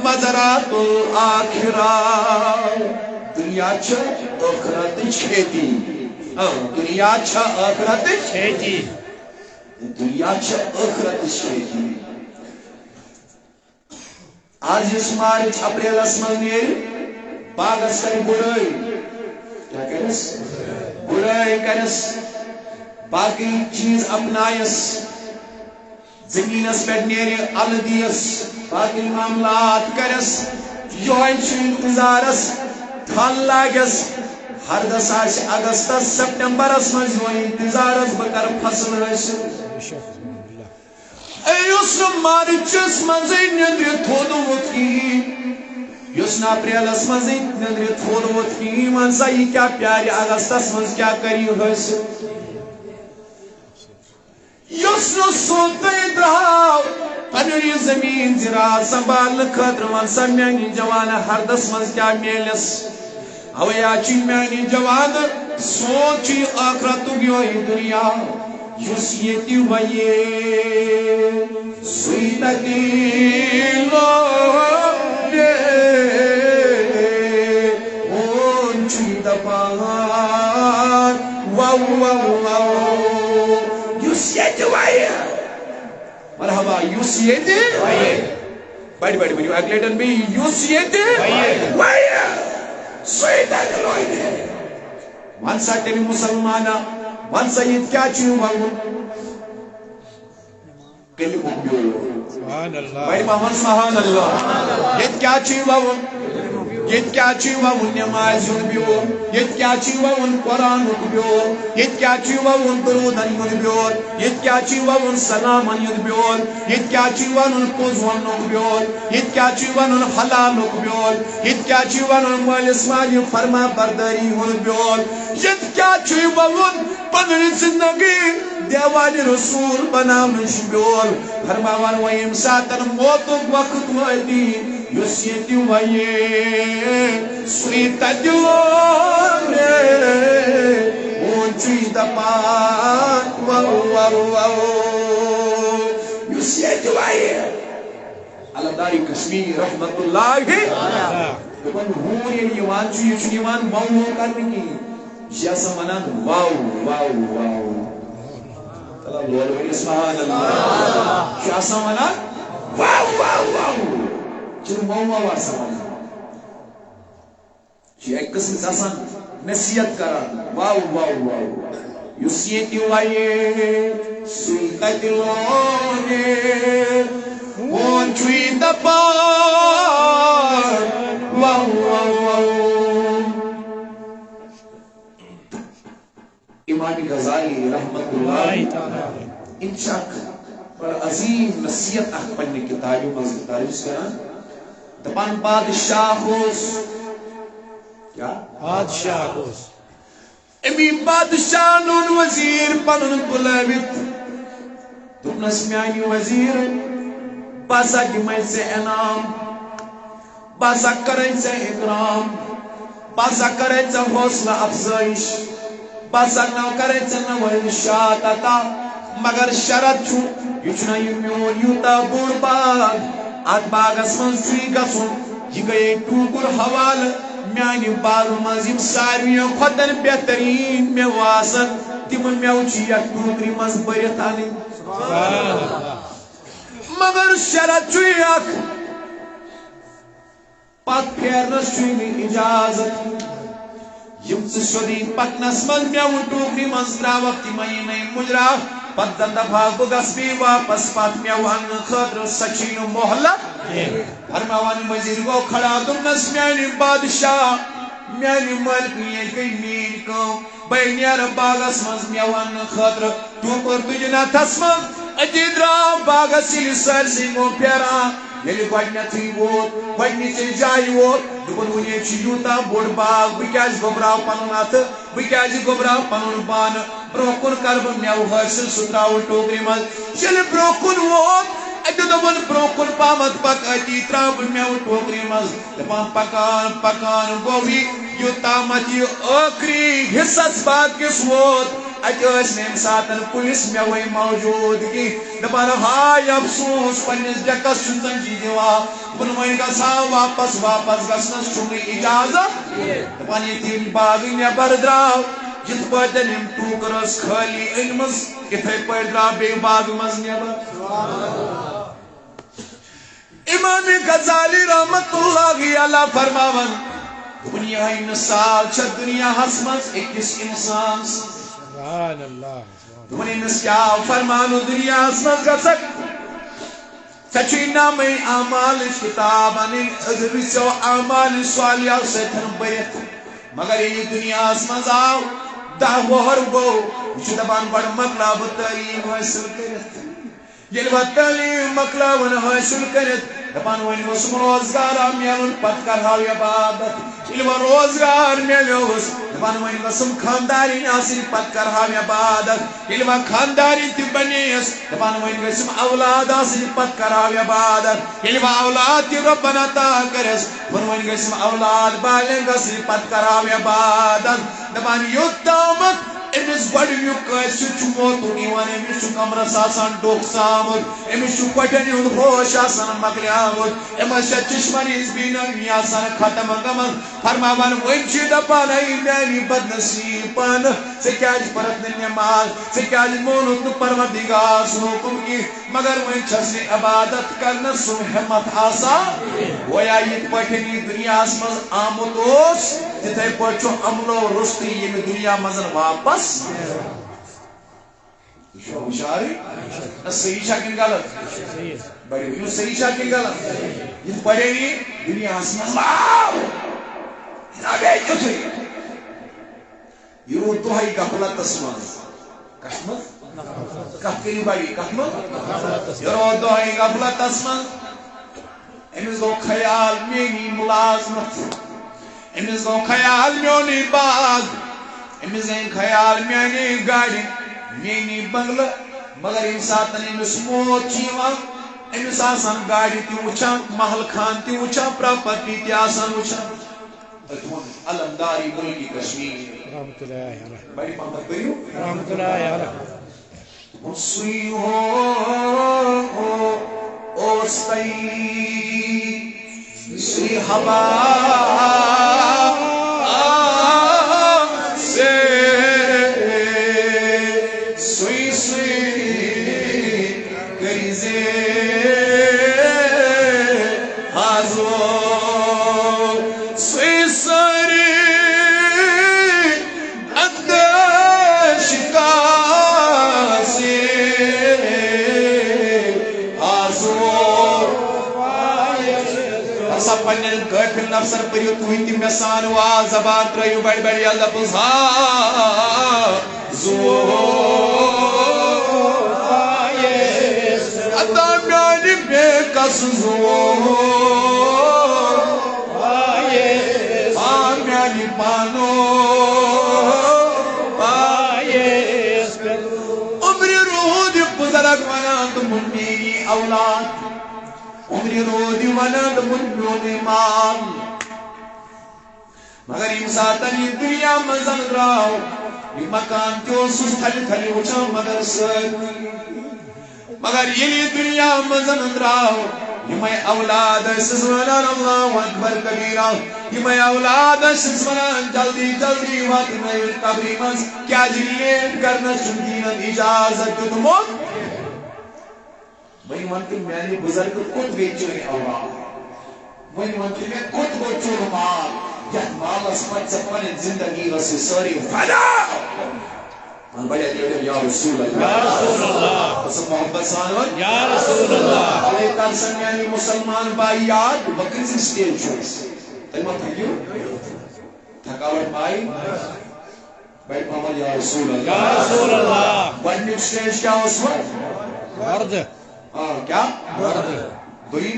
مزرات الآخرہ دنیا چھا آخرت کھیتی دنیا چھا آخرت کھیتی دنیا چھا آخرت کھیتی آج اس مارچ اپریل اسمال نیر باغس کری بڑھائی کیا کرس بڑھائی کرس باقی چیز اپنائیس زمینس پر نیرے الدیس باقی معاملات کرس یوائنچ انتظارس تھال لاگس ہر دساش اگستس سپٹمبرس مجھ وہ انتظارس بکر فصل حاصل ایوس مارچس مزے نیندر تھودوت کی یوس اپریلس مزے نیندر تھودوت کی منسا یہ کیا پیاری اگستس مز کیا کری حاصل یوس نو سوتے دراو پنری زمین زراعت سنبھال خاطر منسا میانی جوان ہر دس مز کیا میلس اویا چی میانی جوان سوچی آخرتو گیو ہی دنیا یوس یتی ویے سویتا دیلو دے اون چیتا پاہار واو واو واو یوس یتی ویے مرحبا یوس یتی ویے بڑی بڑی بڑی اگلیٹن بھی یوس یتی ویے سویتا دیلو دے وانسا تیری مسلمانا وانسا یہ کیا چیو بھاگو کلی مکبیو سبحان اللہ بھائی محمد سبحان اللہ یہ کیا چیو بھاگو یہ کیا چیو بھاگو نماز بیو یہ کیا چیو بھاگو قرآن بیو یہ کیا چیو بھاگو درودن بیو یہ کیا چیو بھاگو سلام بیو یہ کیا چیو بھاگو پوزوان بیو یہ کیا چیو بھاگو حلال بیو یہ کیا چیو بھاگو مال اسماعیل فرما برداری بیو یہ کیا چیو بھاگو پنر زندگی دیوان رسول بنامش بیول فرماوان ویم ساتن موتک وقت ویدی یسیتی ویے سویتا دیوانے اونچوی دپان واو واو واو یسیتی ویے علم داری کشمیر رحمت اللہ دکن ہونی یوان چوی چنیوان موو کرنے کی جیسا منان واو واو واو سبحان اللہ کیا سمانا واو واو واو چلو واو واو سمانا یہ ایک قسم دسان نصیحت کرا واو واو واو یسیتی وائے سویتا دلونے اونچوی دپار واو واو واو امام غزالی رحمت اللہ انشاء پر عظیم نصیحت اخبرنے کتابی مزید تعریف کران دپان بادشاہ خوص کیا؟ بادشاہ خوص امی بادشاہ نون وزیر پنن بلاویت دپنس میانی وزیر باسا کی میں سے انعام باسا کریں سے اکرام باسا کریں سے حوصلہ افزائش باسا نو کریں سے نوائن شاعتتا مگر شرط چھو یچنا یمیون یوتا بور باغ آت باغ اسمان سوی گسن یہ گئے ٹوکر حوال میانی باغ مزیم سارویوں خطن بہترین میں واسن تم میوچی یک ٹوکری مز بریتانی مگر شرط چھو یک پت پھیرنس چھوئی اجازت یم سے شدید پکنس من میو ٹوکری مز دراوقتی مہینہ مجرا پت دندہ بھاگ گسبی واپس پت میو ان خطر سچین محلت فرماوان وزیر کو کھڑا دمنس میانی بادشاہ میانی ملک یہ گئی مین کو بینیر باغس مز میو ان خطر ٹوکر تجنا تسمن اجید را باغس سلی سر سنگو پیرا یلی گوڑنیتی ووت گوڑنیتی جائی ووت دکن ونی چیوتا بوڑ باغ بکیاز گبراو پنون آت بکیازی گبراو پنون بان بروکن کرب میو حاصل ستراو ٹوکری مز یلی بروکن ووت اتہ دپن برو کن پامت پک اتی تراب میو ٹوکری مز دپان پکان پکان گوی یوتامت یہ آخری حصص بات کس ووت اتس نیم ساتن پولیس میوے موجود کی دپان ہائے افسوس پنس ڈیکس چھ جی دوا بن ون گا واپس واپس گھنس چھ اجازت دپان یہ باغ نبر درو جت پتن یم ٹوکرس خالی انمز اتھے پہ درو بی باغ مز نبر امام غزالی رحمت اللہ علیہ فرماون دنیا مثال چھ دنیا ہسمز اکس انسان سبحان اللہ دنیا مس کیا فرمانو دنیا ہسمز گسک سچی نام اعمال کتاب ان ادرسو اعمال صالحہ ستن برت مگر یہ دنیا ہسمز آو دہ وہر گو یہ دپان بڑ مکلاب تعلیم حاصل کرت یل و تعلیم مکلاون حاصل کرت دپان ون گوسم روزگار میلن پت کرہو عبادت یل و روزگار میلوس دپان ون گوسم خانداری آسن پت کرہو عبادت یل و خانداری تہ بنیس دپان ون گوسم اولاد آسن پت کرہو عبادت یل و اولاد تہ ربنا عطا کرس ون گوسم اولاد بالغ آسن پت کرہو عبادت دپان یوتامت امس گۄڈنیُک کٲنٛسہِ چھُ موتُن یِوان أمِس چھُ کمرس آسان ڈوٚکھ ژامُت أمِس چھُ کۄٹھٮ۪ن ہُنٛد ہوش آسان مۄکلیومُت أمِس چھےٚ چشمن ہٕنٛز بیٖنٲنی آسان ختم گٔمٕژ فرماوان وۄنۍ چھِ دپان ہے میانہِ بدنصیٖب پانہٕ ژےٚ کیٛازِ پرکھ نہٕ نٮ۪ماز ژےٚ کیٛازِ مونُتھ نہٕ پروردگار سُنٛد حُکم کینٛہہ مگر وۄنۍ چھس نہٕ عبادت کرنس سُہ ہٮ۪مت آسان گویا یِتھ پٲٹھۍ یہِ دُنیاہس منٛز آمُت اوس تِتھے پٲٹھۍ چھُ عملو روٚستُے ییٚمہِ دُنیا منٛز واپس صحیح چھا کن غلط بڑی صحیح چھا کن غلط یہ پڑے گی دنیا یہ رو دہائی غفلتس مز کت مز کت کری بڑی کت مز یہ رو دہائی غفلتس مز امس گو خیال میری ملازمت امس گو خیال میونی باغ امس گئی خیال میانی گاڑی میانی بنگلہ مگر یم ساتن امس موت امس آسان گاڑی تہ وچان محل خان تہ وچان پراپرٹی تہ آسان وچان علمداری ملکی کشمیر رحمت اللہ علیہ بڑی پامت کریو رحمت اللہ علیہ سوئی ہو اوستی سوئی ہوا نفسر پریو توہی تی میں سانوا زبان تریو بڑی بڑی لفظ زو ادا میانی بے کس زو میانی پانو عمری روح دی بزرگ مناند من میری اولاد عمری رودی ونند من میونی مال مگر یم ساتن یہ دنیا مزن راو یہ مکان تیو سس تھلی تھلی وچا مگر سر مگر یہ دنیا مزن راو یہ میں اولاد سزوانان اللہ اکبر کبیرہ یہ میں اولاد سزوانان جلدی جلدی وقت میں قبری مز کیا جلیٹ کرنا چندین اجازت دمون میں وانتی میانی بزرگ کت بیچوئی اولاد میں وانتی میں کت بچور مال یہ مالس مت سپن زندگی رسی ساری فدا ان بڑے دیو یا رسول اللہ قسم محمد سانون یا رسول اللہ علیہ ترسن یعنی مسلمان بائی یاد بکر سے سٹیل چوئس تلمہ تھیو تھکاوٹ بائی بھائی محمد یا رسول اللہ یا رسول اللہ بڑھنی سٹیج کیا اس وقت مرد کیا مرد دوئی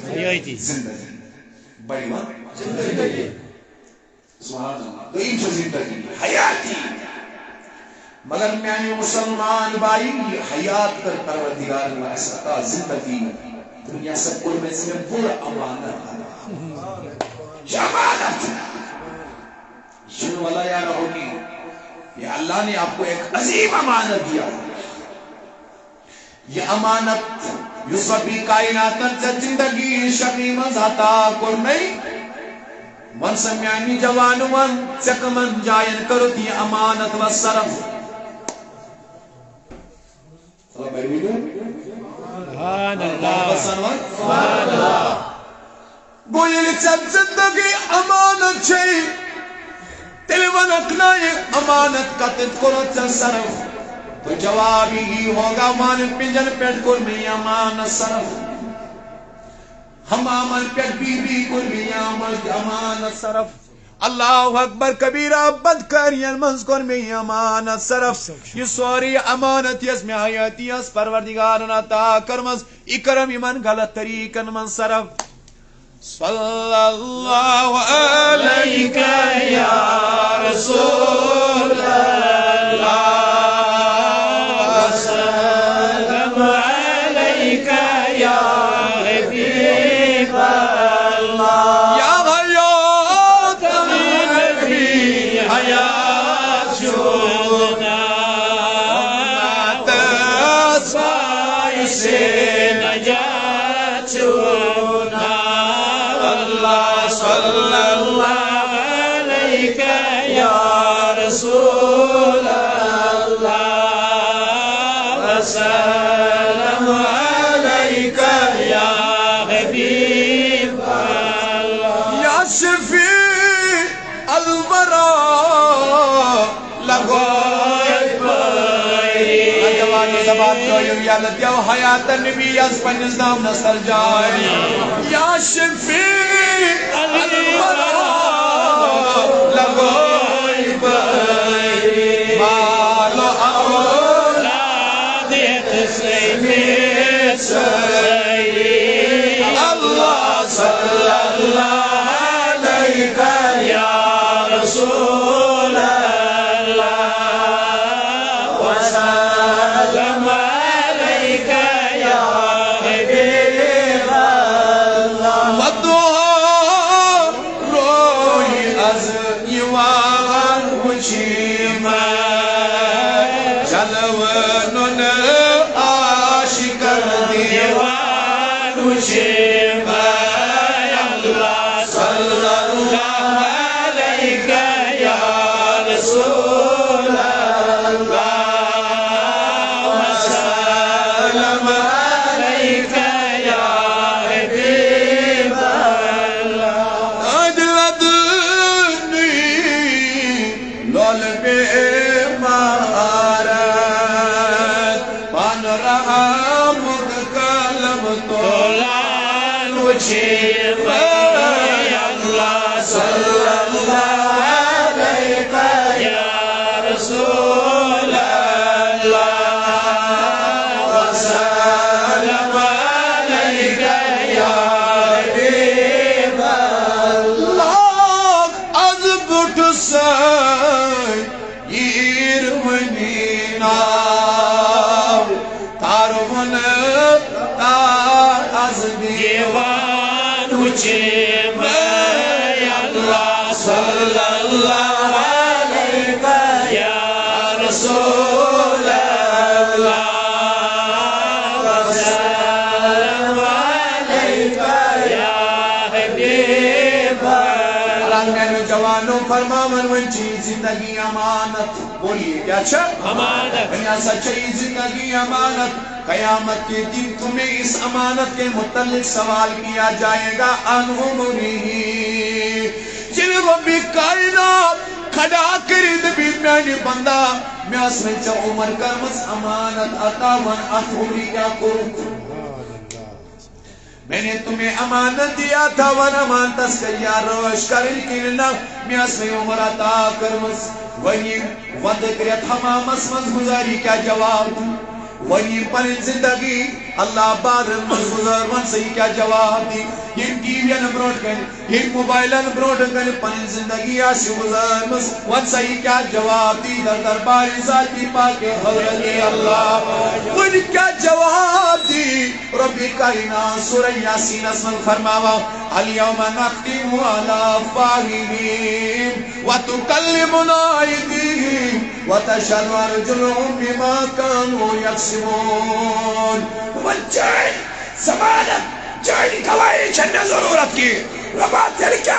حیاتی زندگی بڑی ماں زندگی سبحان اللہ دوئی چو زندگی حیاتی مگر میانی مسلمان بائی حیات کر پروردگار و استا زندگی دنیا سے کل میں سے بڑا امانت امانت شنو والا یار ہوگی یہ اللہ نے آپ کو ایک عظیم امانت دیا یہ امانت یوسفی کائنات سے زندگی شقی مزاتا کل نہیں من سمیانی جوان من چکمن جائن کرو دی امانت و صرف سبحان اللہ سبحان اللہ گوئی چند زندگی امانت چھئی تلون اکنائی امانت کا تذکرت صرف تو جواب ہی ہوگا امانت پنجن پیٹ کر میں امانت صرف ہم عمل پیٹ بی بی کر میں امانت صرف اللہ اکبر کبیرہ بند کرین منذکر میں امانت صرف یہ سوری امانت یس میں آیاتی اس پروردگارن عطا کرمز اکرم من غلط طریقن من صرف صلی اللہ علیکہ یا رسول اللہ وسلم علیکہ یا حبیب اللہ یا حیات نبی حیات شونا تسائی سے نجات شونا صلی اللہ علیکہ یا رسول اللہ وسلم علیکہ یا حبیب اللہ یا شفیع الورا لگوئی بائی جوانی زبان کوئی یا لدیو حیات نبی از پنیز نام نصر جائی یا شفیع الورا لگوئی بائی مالو اولاد تسلیمیت سیدی اللہ صلی اللہ علیکہ یا رسول اللہ وسلم علیکہ یا حبیب اللہ ودعا روی از یوان وچیم جلونن آشکر دیوان وچیم اللہ صلی اللہ علیکہ یا رسول اللہ وسلم علیکہ یا حبیب اللہ اجلدنی لول بے مہارت پان رہا مدکلم تولان وچیم اللہ صلی اللہ علیکہ یا رسول اللہ وسلم علیکہ یا حبیب اللہ از بٹ سیر منینا تارون تار از دیوان وچیم اللہ صلی اللہ علیکہ یا رسول اللہ وسلم علیکہ یا حبیب اللہ جوانوں فرماون ونچی زندگی امانت بولیے کیا اچھا امانت دنیا سچی زندگی امانت قیامت کے دن تمہیں اس امانت کے متعلق سوال کیا جائے گا ان عمری جن ربی کائنات کھڑا کرد بھی میں نے بندہ میں اس میں چا عمر کرمس امانت عطا ون اتھوڑی کیا کروں میں نے تمہیں امانت دیا تھا ون امانت اس کا یا روش کرن کننا میں اس میں عمر عطا کرمس ونی ود کریت ہمام اسمت گزاری کیا جواب وہی پن زندگی اللہ بعد گزر ون سی کیا جواب دی یم ٹی وی ان بروٹ کن یم موبائل ان بروٹ کن پن زندگی آسی گزر ون سی کیا جواب دی در دربار ذاتی پاک حضرت اللہ ون کیا جواب دی رب کائنات سورہ یاسین اسمن فرماوا اليوم نختم على افواههم وتكلمنا ايديهم وتشهد ارجلهم بما كانوا يكسبون والجاي زمانت جاي گواہی چننے ضرورت کی ربات دل کیا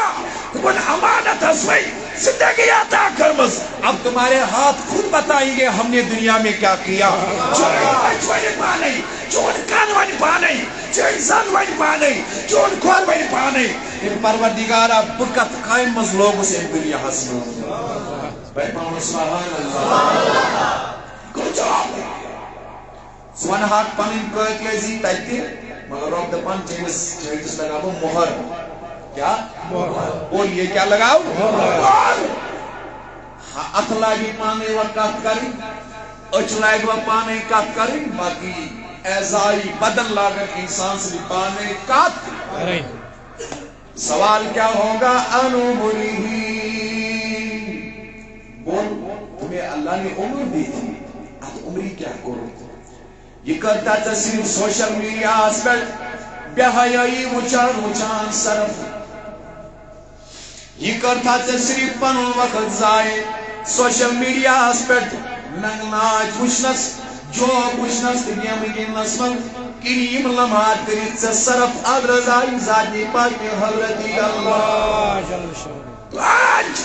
تمہیں امانت اسمائی زندگی عطا کرمز اب تمہارے ہاتھ خود بتائیں گے ہم نے دنیا میں کیا کیا چون پانے چون کان وانی پانے چون زن وانی پانے چون کھور وانی پانے ان پروردگارہ بکت قائم مز لوگوں سے دنیا حسن بیٹھاؤں سبحان اللہ کچھ آپ سوان حق پانین کوئیت لیزی تیتی مگر رب دپان چیز لگا وہ مہر کیا بولیے کیا لگاؤ مہر اتھ لاگی پانے وقت کریں اچھ لاگ و پانے کت کریں باقی ایزائی بدن لاگت انسان سے پانے کت کریں سوال کیا ہوگا انو بولی بول تمہیں اللہ نے عمر دی تھی اب عمری کیا کرو یہ کرتا تھا صرف سوشل میڈیا پر بے حیائی وچان صرف یہ کرتا تھا صرف پنن وقت ضائع سوشل میڈیا پر ننگ ناچ وچنس جو وچنس گیم گنس من کریم لمحات کرت سے صرف اب رضائی ذاتی پاک حضرت اللہ تو آج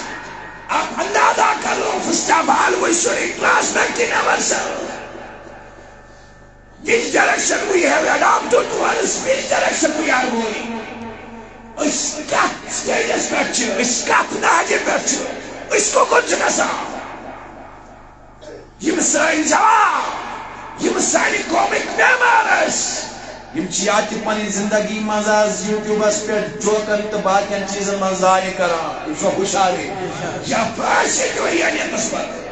آپ اندازہ کرو فستابال ویسوری class 19 Which direction we have adopted towards which direction we are going. Iskap status picture, iskap nadi picture, isko kuch nasa. Yim sain jawab, yim sain comic memories. Yim chiyati pani zindagi mazaz YouTube asper jo kant baatyan cheezen mazaaye kara. Iso hushari. Ya paase jo yani nisbat.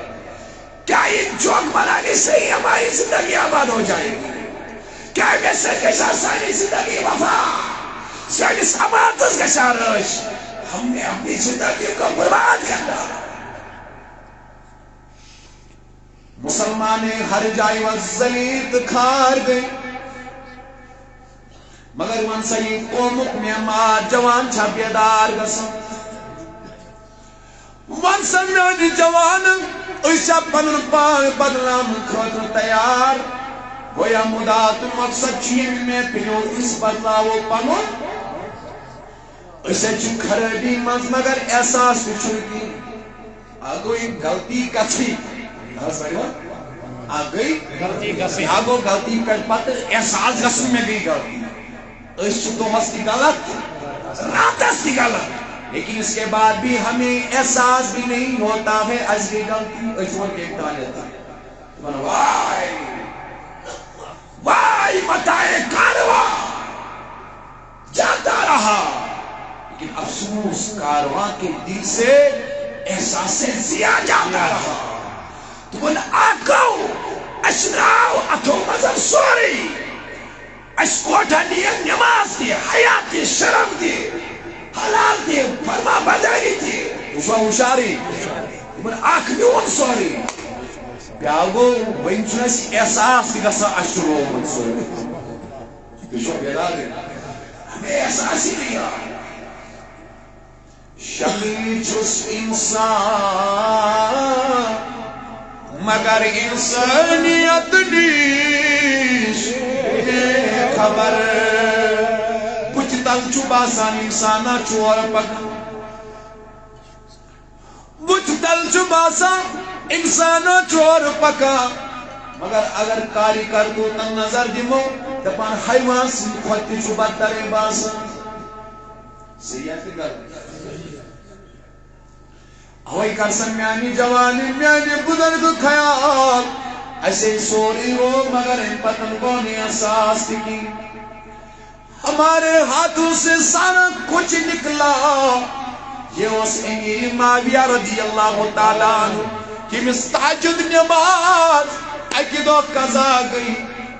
کیا ان جوک بنانے سے ہی ہماری زندگی آباد ہو جائے گی کیا ویسے کے ساتھ ساری زندگی وفا ساری سماعتس کے سارش ہم نے اپنی زندگی کو برباد کرنا مسلمان ہر جائے وزلیت کھار گئے مگر من سید قومک میں مات جوان چھا بیدار گسن من سمیانی جوان ایسا پنن پان بدلام خطر تیار گویا مدات مقصد چین میں پنو اس بدلاو پنن ایسا چن خرابی منز مگر احساس چھوٹی آگوئی غلطی کچھی آگوئی آگو غلطی کچھ پتر احساس گسن میں گئی غلطی ایسا تو ہستی غلط رات ہستی غلط لیکن اس کے بعد بھی ہمیں احساس بھی نہیں ہوتا ہے ازلی غلطی اشور کے ڈالتا وائی وائی متائے کارواں جاتا رہا لیکن افسوس کارواں کے دل سے احساس سے زیا جاتا رہا تو ان آکو اشناو اتو مذہب سوری اشکوٹا نیم نماز دی حیاتی شرم دی حلال دی فرما بداری دی وشوا وشاری من آکمیون سوری بیاگو وینچنس احساس کی گسا اشرو من سوری وشوا بیدار دی ہمیں احساس ہی نہیں آئی شکل چس انسان مگر انسانیت نیش خبر کچھ تل چو باسان انسانا چور پک کچھ تل چو باسان انسانا چور پکا مگر اگر کاری کر دو تن نظر دیمو دپان حیوان سی خواتی چو بدتر باسان سیاتی کر ہوئی کرسن میانی جوانی میانی بزرگ خیال ایسے سوری ہو مگر ان پتنگوں نے احساس کی ہمارے ہاتھوں سے سارا کچھ نکلا یہ اس امیر معاویہ رضی اللہ تعالیٰ عنہ کہ مستعجد نماز اکی دو قضا گئی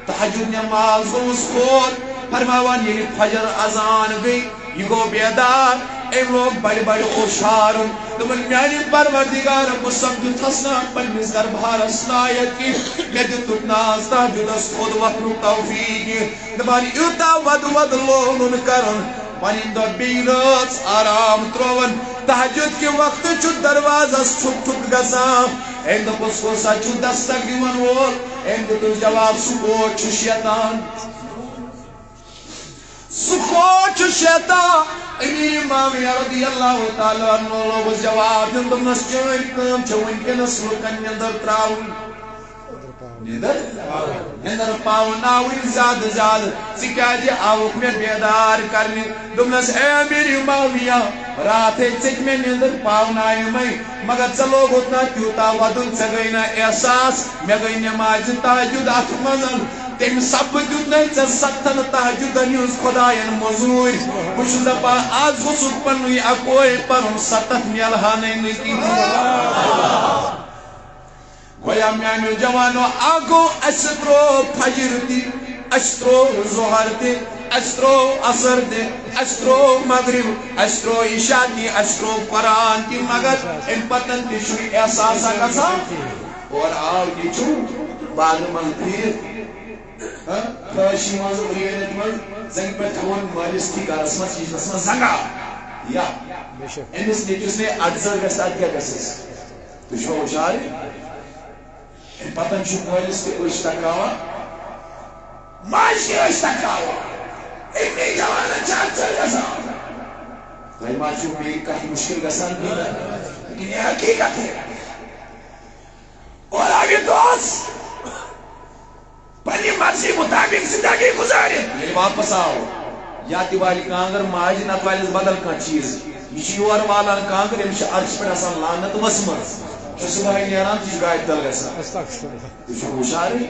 تہجد نماز گوس کھول فرماوان یہ فجر اذان گئی یہ گو بیدار ایم لوگ بڑی بڑی خوشحار دمن میانی پروردگار مصب تھسنا پنیس دربار اسلایت کی میں دتت ناز تہجد اس خود وقت توفیق دمانی یوتا ود لون کرن پنن دو بیرات آرام ترون تہجد کے وقت چھ دروازہ چھپ چھپ گژھان ایم دپس کو سا چھ دستک دِوان وول ایم دتس جواب سکو چھ شیطان سکوچ شیطان امیر معاویہ رضی اللہ تعالی عنہ لوگس جواب دن دمس چٲنۍ کٲم چھِ وٕنکٮ۪نس لُکن نِندٕر ترٛاوٕنۍ نِندٕر پاوناوٕنۍ زیادٕ زیادٕ ژٕ کیٛازِ آوُکھ مےٚ بیدار کرنہِ دوٚپنس اے امیر معاویہ راتھے ژٔٹۍ مےٚ نِندٕر پاونایمَے مگر ژےٚ لوگُتھ نا تیوٗتاہ ودُن ژےٚ گٔے نا احساس مےٚ گٔے نٮ۪مازِ تہجد اتھ منٛز تم سب دیت نا ستن تہجدن ہز خدائن مزور بہت دپان آج گوسک پنوی اکوے پن ستھ ملہا نی گویا میانو جوانو آگو اس ترو فجر تہ اس ترو ظہر تہ اس ترو عصر تہ اس ترو مغرب اس ترو عشاء تہ اس ترو قرآن تہ مگر ان پتن تہ احساس گژھان اور آو یہ چھ بعد من پھر خواہشی مز اریت مز زنگ پہ تھون مالس کی گرس مز چیزس مز زنگا یا امس نیچس نے اڈزر گھس اد کیا گھس تو چھو ہوشیار پتن چھ مالس تہ أچھ تکراوان ماج تہ أچھ تکراوان امی جوان چھ اڈزر گژھان تۄہہِ ما چھو میری کتھ مشکل گژھان لیکن یہ حقیقت ہے اور آگے دوست پنی مرضی مطابق زندگی گزارے ییٚلہِ واپس آو یا تہِ والہِ کانگر ماجہِ نتہٕ والٮ۪س بدل کانٛہہ چیٖز یہِ چھُ یور والان کانگر أمِس چھِ عرشہِ پٮ۪ٹھ آسان لعنت ؤژھمٕژ چھُ صبحٲے نیران تہِ چھُ گاڑِ تل گژھان تُہۍ چھِو ہُشارٕے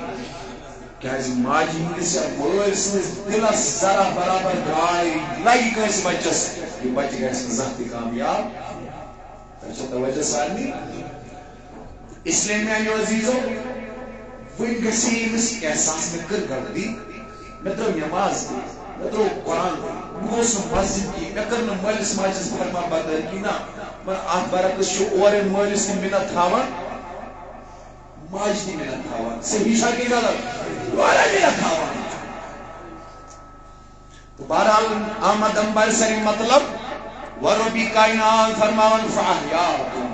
کیٛازِ ماجہِ ہٕنٛدِس یا مٲلۍ سٕنٛدِس دِلس ذرا برابر گاے لگہِ کٲنٛسہِ بچس یہِ بچہِ گژھِ نہٕ زانٛہہ تہِ کامیاب تۄہہِ چھا توجہ سارنٕے اسلیے میٛانیو عزیٖزو وۄنۍ گژھِ أمِس احساس مےٚ کٔر غلطی مےٚ ترٛٲو نٮ۪ماز تہِ مےٚ ترٛوو قرآن تہِ بہٕ گوٚوُس نہٕ مسجد کِہیٖنۍ مےٚ کٔر نہٕ مٲلِس ماجہِ ہٕنٛز فرما بردٲری کِہیٖنۍ نہ مگر اتھ برعکس چھُ اورٕ مٲلِس تہِ مِنت تھاوان ماجہِ تہِ مِنت تھاوان صحیح چھا کِنہٕ غلط واریاہ مِنت تھاوان تہٕ بہرحال آمد امبر سری مطلب وربی کائنات فرماون فاحیاکم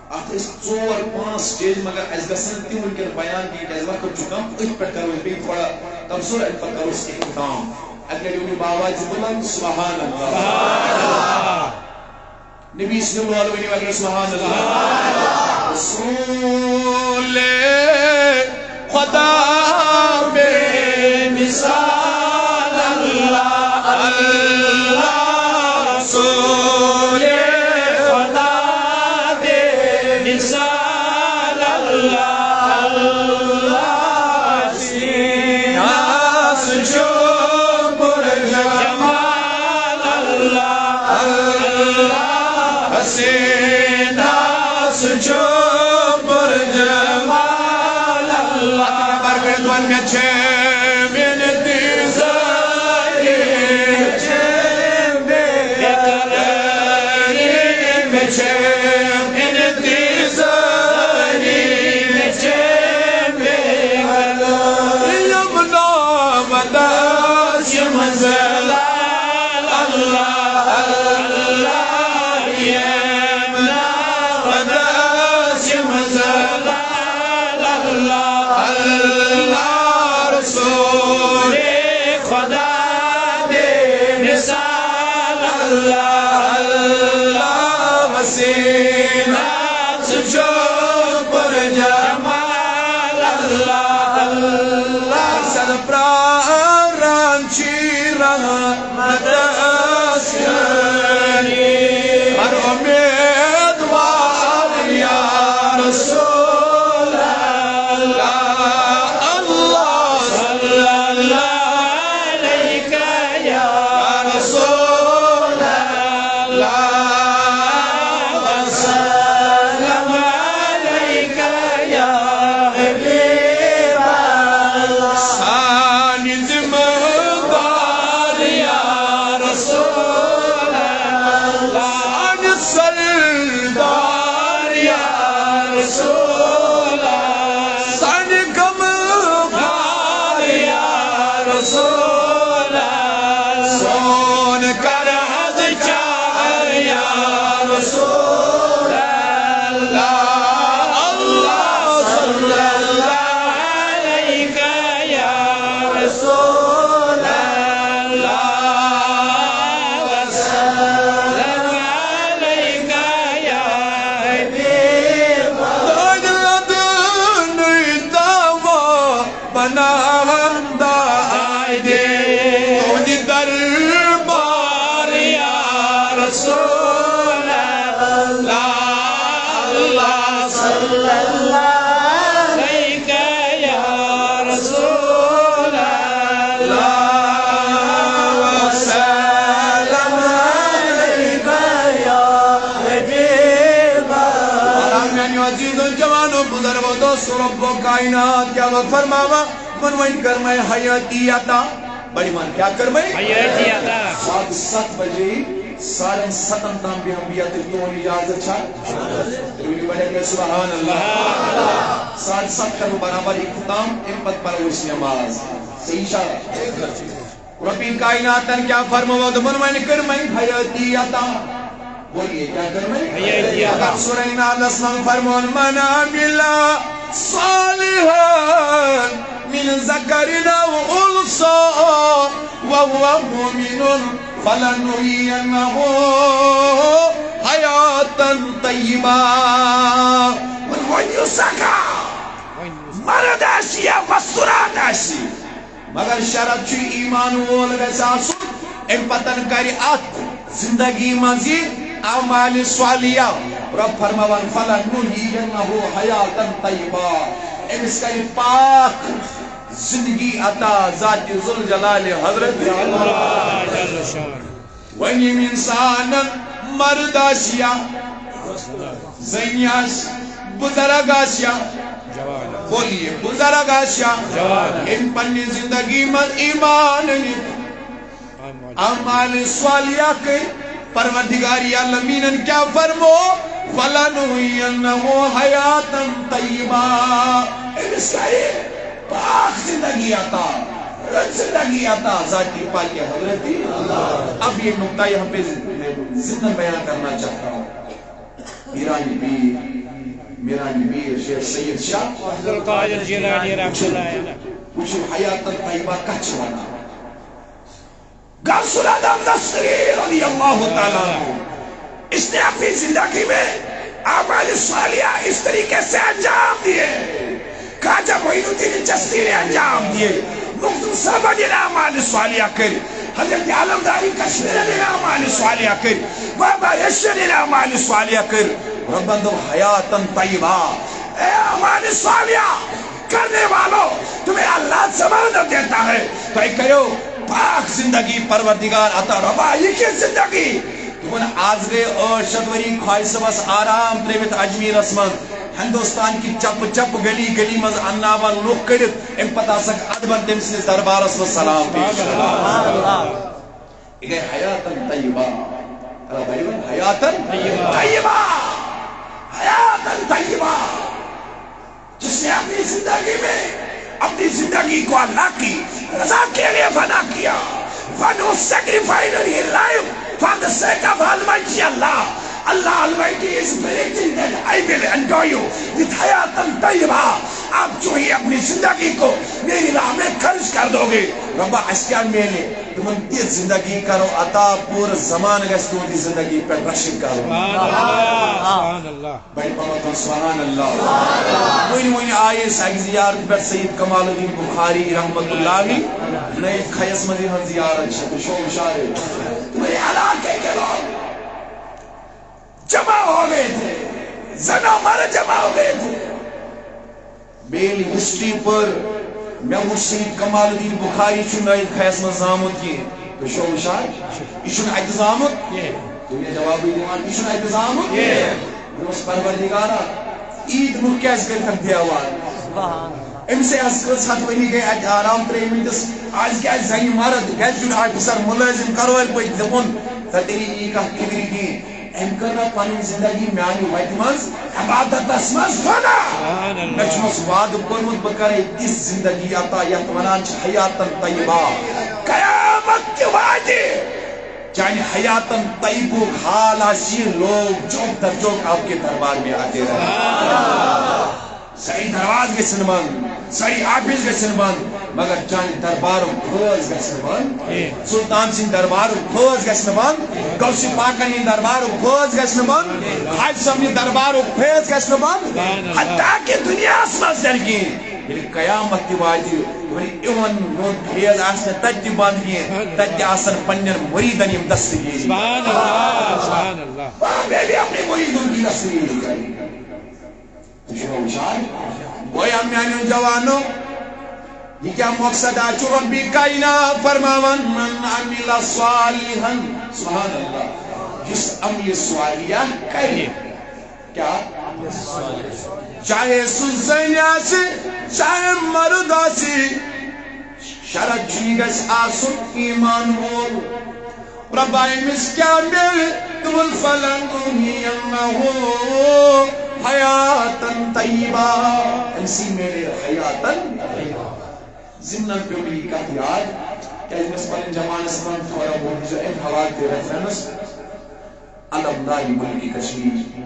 ات ژور پانٛژھ سٹیج مگر اس گژھن تہِ وٕنکٮ۪ن بیان کینٛہہ کیٛازِ وقت چھُ کم أتھۍ پٮ۪ٹھ کرو أسۍ بیٚیہِ تھوڑا تبصرٕ اَمہِ پتہٕ کرو أسۍ اختتام اَتہِ لَگہِ ؤنِو باواز بُلند سبحان اللہ نبی صلی اللہ علیہ وسلم سبحان اللہ رسول خدا بے مثال اللہ اللہ رسول خدا بے مثال اللہ اللہ سیناس جو پر جمال اللہ اللہ سیناس جو پر جمال اللہ برگردوان میں چھے منتی زاری چھے بے قراری میں چھے منتی زاری میں چھے بے قراری یمنا مداس منزل اللہ اللہ یمنا مداس منزل اللہ اللہ رسول خدا بے مثال اللہ اللہ وسیلات جو پر جمال اللہ اللہ سد پراران چی رحمت اسیانی ہر امیدوار یا رسول اللہ اللہ صلی اللہ علیہ یا رسول اللہ وسلم علیہ یا حبیب رسول اللہ اللہ صلی اللہ علیہ یا رسول اللہ وسلم علیک یا حبیب اللہ عزیزوں جوانوں بزرگوں دوستوں رب و کائنات کیا وقت فرماوا منوائن کرمائے حیاتی عطا بڑی مان کیا کرمائے حیاتی عطا ساتھ 7 بجے سارے ستم تام بھی ہم بیعت تون اجازت چھا روی بڑے میں سبحان اللہ 7:30 کرو برابر اختتام امپت پر اس نماز صحیح شاہ ربی کائنات کیا فرماوا منوائن کرمائے حیاتی عطا بولیے کیا کرمائے حیاتی عطا سورہ نال اسلام فرمان من عمل صالحا من ذکر او انثى وهو مؤمن فلنحيينه حياة طيبة ونسكا مرد آسی یا وسترات آسی مگر شرط چھ ایمان وول گژھِ آسُن اَمہِ پتن کَرِ اَتھ زندگی منٛز یہِ اعمال صالحہ رب فرماوان فلنحيينه حياة طيبة أمس کَرِ پاک زندگی عطا ذات ذوالجلال حضرت وَنہِ اِنسان مرد آسیا زنی آس بزرگ آسیا بولیے بزرگ آسیا ان پنی زندگی من ایمان اعمال صالحہ کے پروردگاری عالمین کیا فرمو فَلَنُحْيِيَنَّهُ حَيَاةً طَيِّبَةً امس کہے پاک زندگی عطا زندگی عطا ذاتی پاک حضرت اب یہ نقطہ یہاں پہ زندہ بیان کرنا چاہتا ہوں میرانی پیر شیخ سید شاہ عبدالقادر جیلانی رحمۃ اللہ علیہ وچھو حیات طیبہ کچھ وانا غوث العظم نصری رضی اللہ تعالیٰ عنہ اس نے اپنی زندگی میں اعمال صالحہ اس طریقے سے انجام دیے خواجہ معین الدین چشتی نے انجام دیے مخدوم صاحبہ نے اعمال صالحہ کر حضرت عالمداری کشمیر نے اعمال صالحہ کر بابا یشر نے اعمال صالحہ کر ربنا دو حیاتاً طیبہ اے اعمال صالحہ کرنے والوں تمہیں اللہ ضمانت دیتا ہے تو ایک کرو پاک زندگی پروردگار عطا ربا یہ کی زندگی تمہیں آز گئے 8 وری خواہش بس آرام تریوت اجمیر اسمن ہندوستان کی چپ چپ گلی گلی مز اناوان لوگ کڑت ام پتہ سک ادبن تم سے دربارس میں سلام پیش یہ حیاتاً طیبہ حیاتاً طیبہ حیاتاً طیبہ جس نے اپنی زندگی میں اپنی زندگی کو اللہ کی رضا کے لیے بنا کیا one who sacrificed his life for the sake of Almighty Allah. Allah Almighty is predicting that I will enjoy you with hayatan tayyibah. آپ جو ہی اپنی زندگی کو میری راہ میں خرچ کر دو گے ربا اسکیان میلے تمہیں تیز زندگی کرو عطا پور زمان گست تو دی زندگی پر رشن کرو سبحان اللہ بھائی پاوتن سبحان اللہ موین آئے ساگ زیارت پر سید کمال الدین بخاری رحمت اللہ علیہ نئے خیس مدی ہن زیارت شو شارے تمہیں علاقے کے لوگ جمع ہو گئے تھے زنوں مر جمع ہو گئے تھے بیل ہسٹری پر میں سید کمال الدین بخاری چھو نئے خیس مز زامت کی تو شو شار ایشن ایت زامت تو یہ جواب دیوان ایشن ایت زامت روز پروردگارا عید نو کیس کر کر دیا ہوا ام سے از کل ساتھ ونی گئے اج آرام تریمنٹس آج کیا زنی مرد گیس جن آفیسر ملازم کروائل پہ دپن تیری ای کا کبری دی ام کرنا پانی زندگی میانی وائد مز عبادت اسمز فنا نچمس واد کرمت بکرے اس زندگی عطا یتمنان چھ حیاتاً طیبہ قیامت کے وعدے چاہیے حیاتاً طیبو حال آشی لوگ چوک در چوک آپ کے دربار میں آتے رہے ساری درواز کے سنبان ساری آفیس کے سنبان مگر جان درباروں پھوز کے سنبان سلطان سنگھ درباروں پھوز کے سنبان گوشی پاکنی درباروں پھوز کے سنبان حاج سمنی درباروں پھوز کے سنبان حتیٰ کہ دنیا اسماس درگی یعنی قیامت کی واجی ولی ایون نون پھیز آسنے تجی باندگی تجی آسن پنجر مریدن یم دستگی سبحان اللہ میں بھی اپنی مریدوں کی تصویر کری وہی ہم میانیوں جوانوں یہ کیا مقصد ہے چو ربی کائنات فرماون من عمل صالحا سبحان اللہ جس عمل صالحہ کرے کیا چاہے سنسن آسی چاہے مرد آسی شرط چیگس آسن ایمان مول رب امس کیا مل تمل فلنحینہو حیاتن طیبہ امسی میرے حیاتن زمنان پیولی کا یاد کہ امس پلن جمان اسمان تھوڑا بہت جو ایک حوال دے ریفرنس علمداری ملکی کشمیر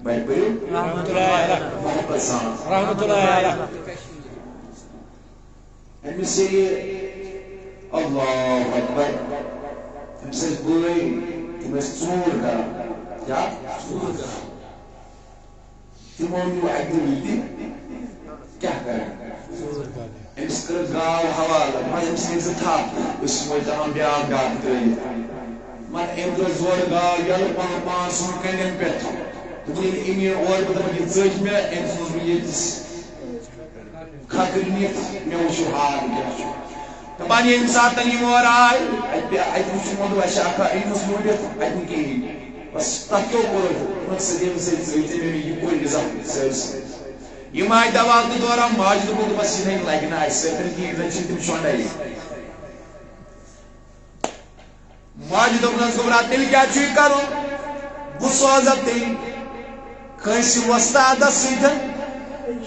بیٹھ پڑھو رحمت اللہ علیہ محبت سان رحمت اللہ علیہ امس سے یہ اللہ اکبر امس سے بولی امس چور کرا کیا چور کرا تمہونی وعدی ملتی کیا کریں امس کر گاو حوالہ من امس نیز تھا اس موجہاں بیان گاہ ترین من امدر زور گاو یل پان سن کنین پیٹ تبین امیر اور بدر کی زج میں امس نیز کھاکرنیت میں وشو حال گیا تبانی انسان تنیم اور آئی ایت مشمود و شاکا امس موجود ایت نکی بس تکیو کرو مقصد امس زیتی میں یہ کوئی نظام سیلس یہ مائی دوال تو دورا ماجد بود بس یہ نہیں لگنا ہے سفر کی ادھر تم شونڈائی ماجد اپنا زبرا تل کیا چوئی کرو بسوازت تی کیسی وستادہ سیدھا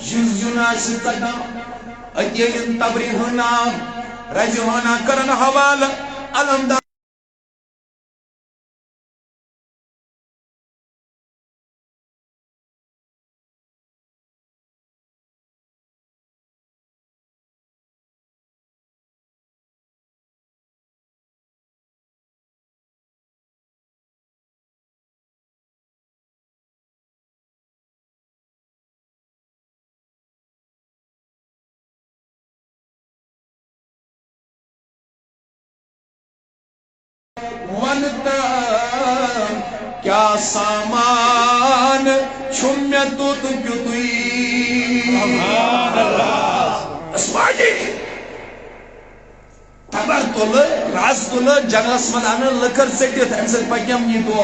جز جناسی تکا اکیلن تبری ہونا رجی ہونا کرن حوال علمدار ونتا کیا سامان چھمیں تو کیوئی اسماجی تبر تول راز تول جنگس من آنا لکر سکتیت امسل پکنم یہ دو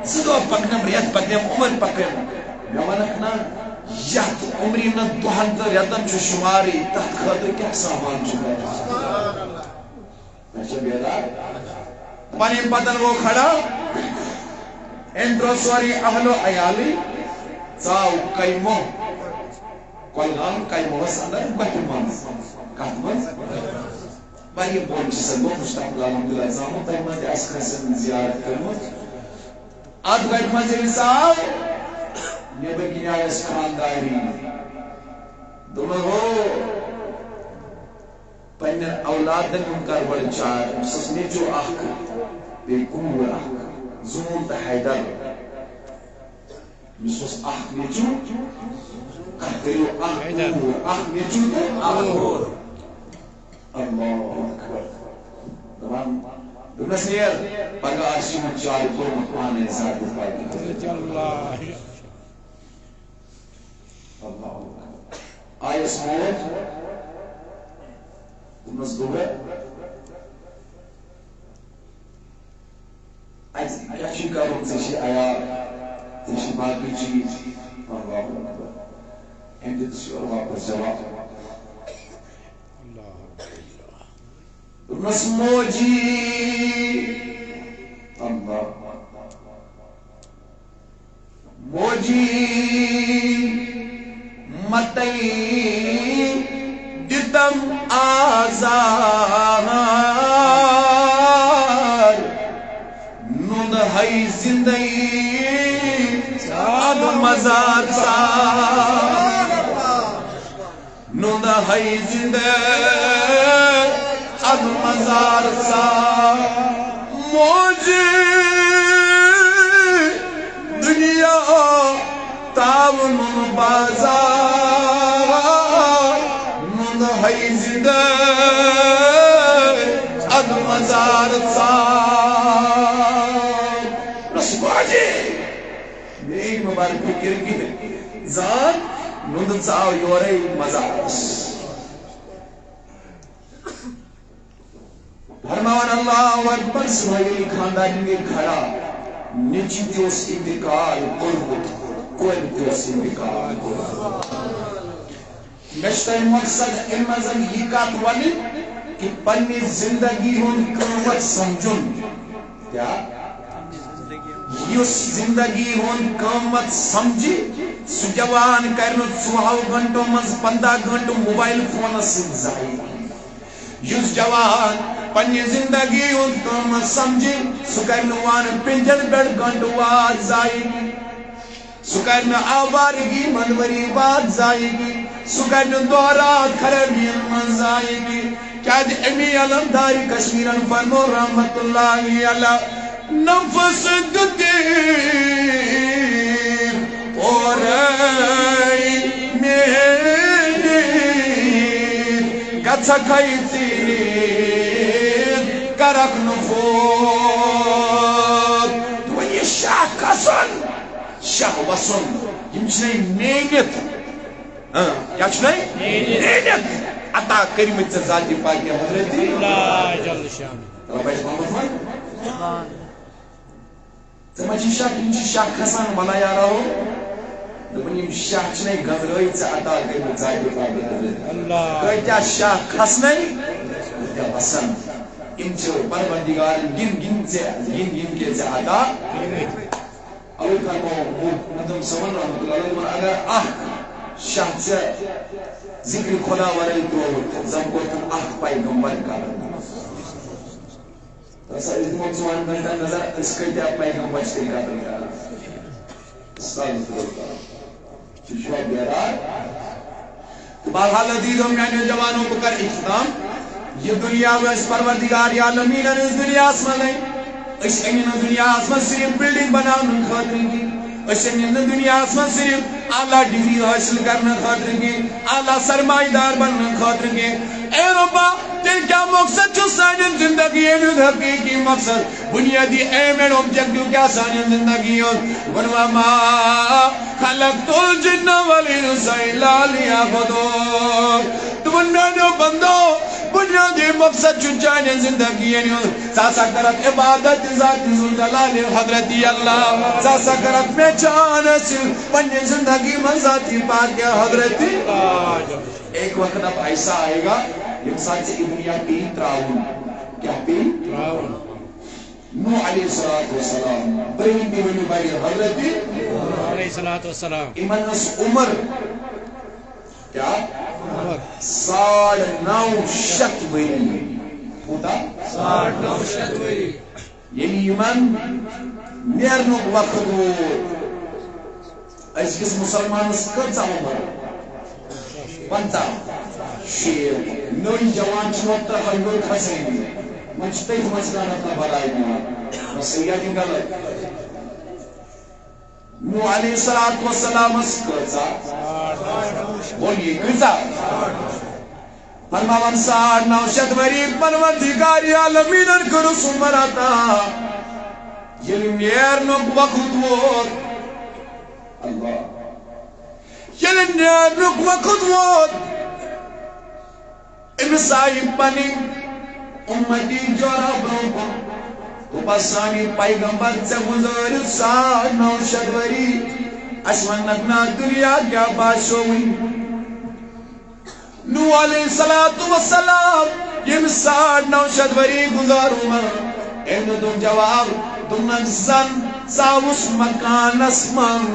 سدو پکنم ریت پکنم عمر پکنم میں ونکنا یت عمری من دوہن تر یتم چو شماری تحت خطر کیا سامان چھمیں اچھا بیدار پانی پتن وہ کھڑا انترو سواری اہلو ایالی چاو قیمو کولگان قیمو سندر بہتر مانس کہت مانس بائی بول چیسن وہ مشتاق الحمدللہ زامو تیمہ دے اسکر سن زیارت کرمو آدھ گئٹ مجھے صاحب یہ بکنی آئیس خانداری دمہ ہو پہنے اولادن منکر بڑھ چار سسنے جو آخ بے کور آخ زمون تا حیدر مسوس آخ نیچو کہتریو آخ کور آخ نیچو تا آخ کور اللہ اکبر دمان دمسیر پگا آشی من چار کور مقوانے ساتھ پاکی اللہ اکبر آئیس موت مصدوبة أشي كارون تشي آيات تشي باقي الله أكبر عندي تشي الله بالجواب مسموجي الله موجي متي دتم آزار نود ہے زندگی اد مزار سار نود ہے زندگی اد مزار سار موجی دنیا تاون بازار ہے زندہ اد مزار سار بجے میری مبارک گرگی زان نند ژاو یورے مزاس فرماوان اللہ اکبر سہیلی خاندان میں کھڑا نیچی تیوس انتقال قربت کوئی تیوس انتقال مشتہ مقصد امازن یہ کات ونی کہ پنی زندگی ہون قوت سمجھن کیا یس زندگی ہون قوت سمجھی سجوان کرنو 24 گھنٹوں مز 15 گھنٹوں موبائل فون سے ضائع یس جوان پنی زندگی ہون قوت سمجھی سو کرنو وان پنجن بیڑ گھنٹوں واد ضائع سو کرنو آوارگی منوری واد ضائع سو کرنو دورات خرابین من ضائع کیا امی علمداری کشمیرن فرمو رحمت اللہ علیہ نفس دیر اور میری گچھا کھائی تیر کرک نفوت تو یہ شاہ کسن شاہ وسن یم چھنے نینت کیا چھنے نینت عطا کریمت سے ذاتی پاکی حضرتی اللہ جل شان ربائی محمد فرمان سمجھی شاہ کنچی شاہ کھسان بنا یا رہو دبنیم شاہ چنے گذرائی سے عطا کریمت ذاتی پاکی حضرتی اللہ کوئی کیا شاہ کھسنے کیا بسن انچو پروردگار گن کے سے عطا اوی فرمو ندم سمن رحمت اللہ علیہ اگر شاہ سے ذکر خدا ولی تو زم کو تم پیغمبر کا ایسا اس موضوعان بنتا نظر اس کے جا پیغمبر سے کا بنتا استغفر اللہ چشوا بیارار تو بہرحال عزیزوں میں جوانوں کو کر اختتام یہ دنیا و اس پروردگار عالمین اس دنیا اسمان ہے اس انہیں دنیا اسمان صرف بلڈنگ بنانے خاطر کی اس انہیں دنیا اسمان صرف اعلیٰ ڈگری حاصل کرنے خاطر کی اعلیٰ سرمایہ دار بننے خاطر کی اے ربا تیل کیا مقصد چھو سانین زندگی اینو حقیقی مقصد بنیادی ایم اینڈ اوبجیکٹیو کیا سانین زندگی ونوا ما خلقت الجن والانس الا لیعبدون تو بنیادی بندو بنیادی مقصد چھو سانین زندگی اینو ساسا کرت عبادت ذات ذوالجلال حضرتی اللہ ساسا کرت میں چانسل بنی زندگی من ذاتی پاک حضرتی ایک وقت اب ایسا آئے گا انسان سے دنیا پی تراؤن کیا پی تراؤن نوح علیہ السلام برہیم بھی بنی بھائی حضرتی علیہ السلام امانس عمر کیا 9.5 شت وری ہوتا 9.5 شت وری یعنی ایمان نیرنک وقت ہو اس کس مسلمان اس کرتا عمر 50 شیر نوی جوان چنوتا خلقل خسینی مجھتے ہی مجھتانا اپنا بلائی دیا مسیحی غلط نوح علیہ السلام اس کرتا بولیے کرتا فرماوان 9.5 شت وری پروردگار عالمین کرو سمراتا یلی نیرنک وقت وقت اللہ یلی نیرنک وقت وقت امسائی پنی امتی جورا برونکو تو پسانی پیغمبر سے گزار 9.5 شت وری اشمنکنا دنیا کیا باشوئی نوح علیہ السلام یم 9.5 شت وری گزارو من اینو تم جواب تم نگزن ساوس مکان اسمان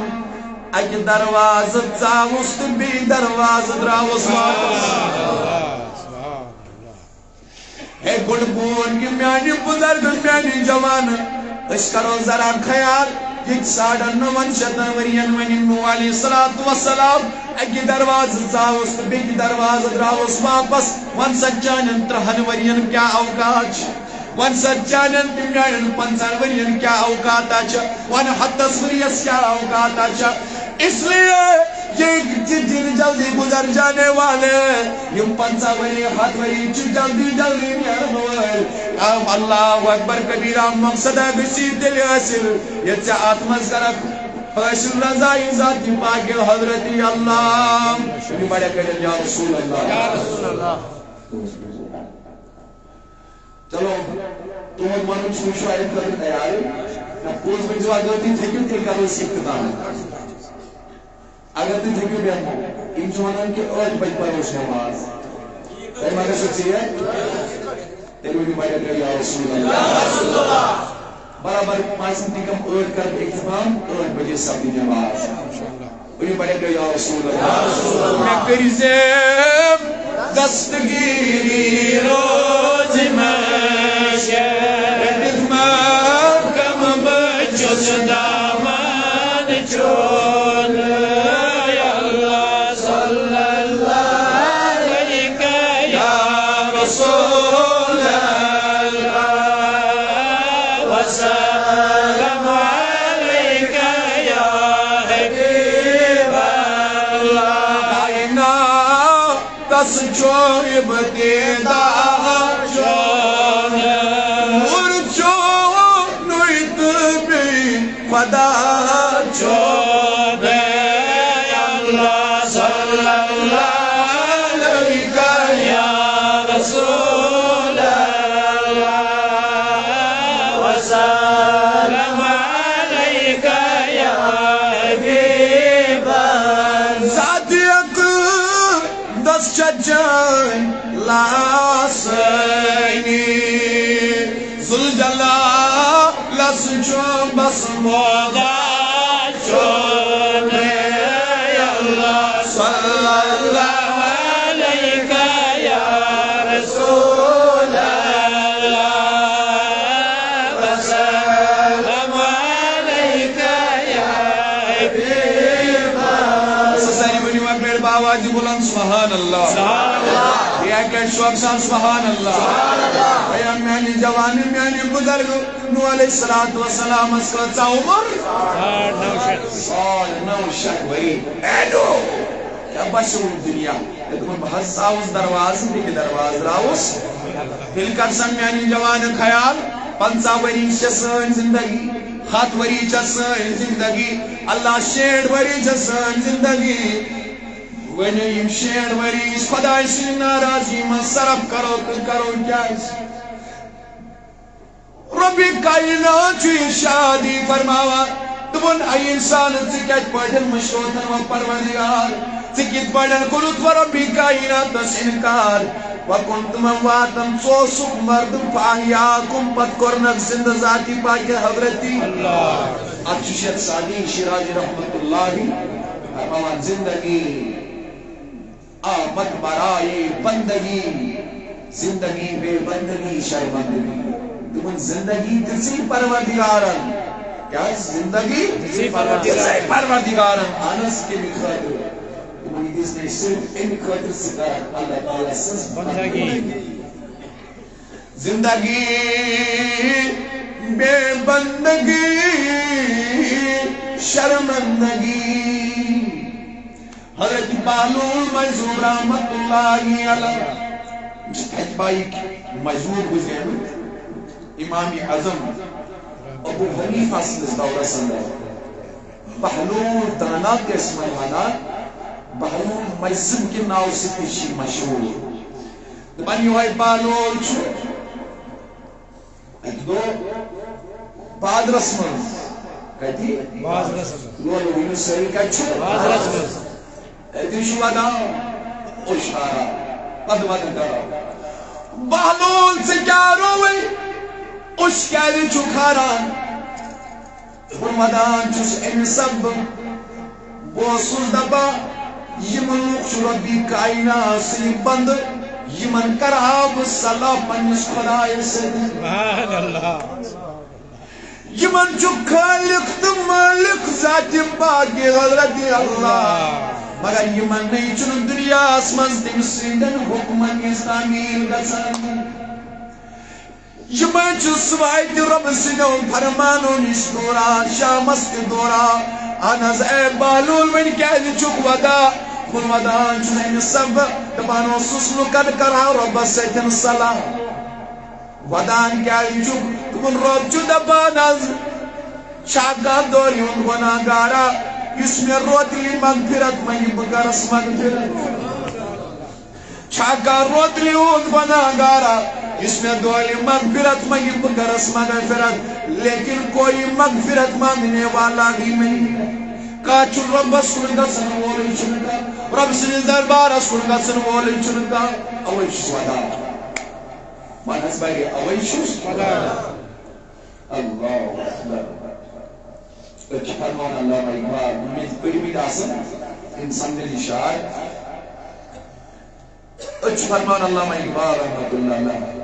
اگه دروازه تاوست بی دروازه دراوز اے گلبون کی میانی بزرگ میانی جوان اس کرو ذرا خیال یک 9.5 شت ورین ونی نوح علیہ السلام اگه دروازه تاوست بی دروازه دراوز واپس ون سجانن 3 ورین کیا اوقات ون سجانن میانی 50 ورین کیا اوقات ون حدث وریس کیا اوقات اس لیے یہ دن جلدی گزر جانے والے یہ 50 وری 7 وری جلدی جلدی اب اللہ اکبر کبیرہ مقصد گسی دل حاصل یہ ژے اتھ منٛز کرکھ حاصل رضائی ذات پاک حضرت اللہ بڑے کر یا رسول اللہ چلو تمہیں من شاید کر تیار پوز میں جو اگر تھی تھیکیو تھی کرو اس اختتام اگر تھی تھیکیو بیان ان جوانان کے اوج بج پر روش نماز تیرے مگر سچی ہے تیرے بھی بڑے کر یا رسول اللہ برابر 5 کم اوج کر اختتام اوج بجے سب دی نماز انہیں بڑے کر یا رسول اللہ میں کری زیم دستگیری روز مشہر دماغ کم بچوس دامان چون یا اللہ صلی اللہ علیہ یا رسول اللہ وسلم علیہ یا حبیب اللہ کائنات دس چوئی بتیدہ خدا چوبے اللہ صلی اللہ علیہ یا رسول اللہ وسلم علیہ یا حبیب ذاتی اقدس چچن لاسینی ذوالجلال لسجو بس مودا چونے یا اللہ صلی اللہ علیہ یا رسول اللہ وسلم علیہ یا حبیب سسانی بنی وقت باواجی بلند سبحان اللہ یہ کہ شوق سان سبحان اللہ اے میانی جوانی میانی بزرگ نو علیہ السلام اسکرت سا عمر سال 9 وری ایڈو کیا بشر دنیا اتمن بحث آوز درواز دیکھ درواز راوز دل کر سن میانی جوان خیال 50 وری چسن زندگی 7 وری چسن زندگی اللہ 60 وری چسن زندگی ونی یم 60 وری خدای سن ناراضی من صرف کرو کرو جائز ربی کائنات چوی شادی فرماوا دبن ای انسان سکت پڑھن مشروطن و پروردگار سکت پڑھن کنت و ربی کائنات دس انکار وکنت من واتم سوسک مردم فاہیاکم پت کرنک زند ذاتی پاک حضرتی اچھشت سادی شراج رحمت اللہ فرماوا زندگی آمد برائے بندگی زندگی بے بندگی شرمندگی تمہیں زندگی تسی پروردگارن کیا زندگی تسی پروردگارن آنس کے بھی خاطر تمہیں اس نے صرف ان خاطر سکار اللہ تعالیٰ سنس بندگی زندگی بے بندگی شرمندگی حضرت بہلول مجذور رحمت اللہ علیہ حجبائی مجذور گزرے امام اعظم ابو حنیفہ سندس دورہ سندر بہلول دانا کے اسم وانا بہلول مجذب کے ناو سے تشی مشہور بنی ہوئی بہلول چھو ایک دو بعد رسمن کہتی بعد رسمن لولو انہوں سہی کا چھو بعد رسمن ایتیشو ودا اشارہ قد ودا کرا بہلول سے کیا روئی اس کہلی چکھاران فرمدان چس ام سب بوسل دبا یمن ربی کائنات سی بند یمن کراب صلاح پنس خدای سے سبحان اللہ یمن چو خالق تو مالک ذات پاک حضرت اللہ مگر یمن نہیں چن دنیا آسمان تم سیدن حکمن اسلامی گسن یمن چو سوائد رب سنو فرمانو نش دورا شامس کے دورا آناز اے بہلول من کیازِ چھُکھ ودان کُن ودان چھُ أمِس سبب دپان اوسُس لُکن کرہا رۄبس سۭتۍ صلاح ودان کیازِ چھُکھ دوٚپُن رۄب چھُ دپان آز چھا کانٛہہ دورِ ہُنٛد گۄناہ گارا یُس مےٚ روتلہِ مغفرت منگہِ بہٕ کرس مغفرت چھا کانٛہہ روتلہِ ہُنٛد گۄناہ گارا یُس مےٚ دولہِ مغفرت منگہِ بہٕ کرس مغفرت لیکن کوئی مغفرت مانگنے والا بھی نہیں کانٛہہ چھُنہٕ رۄبس کُن گژھن وولٕے چھُنہٕ کانٛہہ رۄب سٕنٛدِس دربارس کُن گژھن وولٕے چھُنہٕ کانٛہہ اوے چھُس ودان ون حظ بڑے اوے چھُس ودان اللہ اکبر أسۍ چھِ فرمان علامہ اقبال مےٚ پٔرمٕتۍ آسان انسان دِل شاعر أسۍ چھِ فرمان علامہ اقبال رحمۃ اللہ علیہ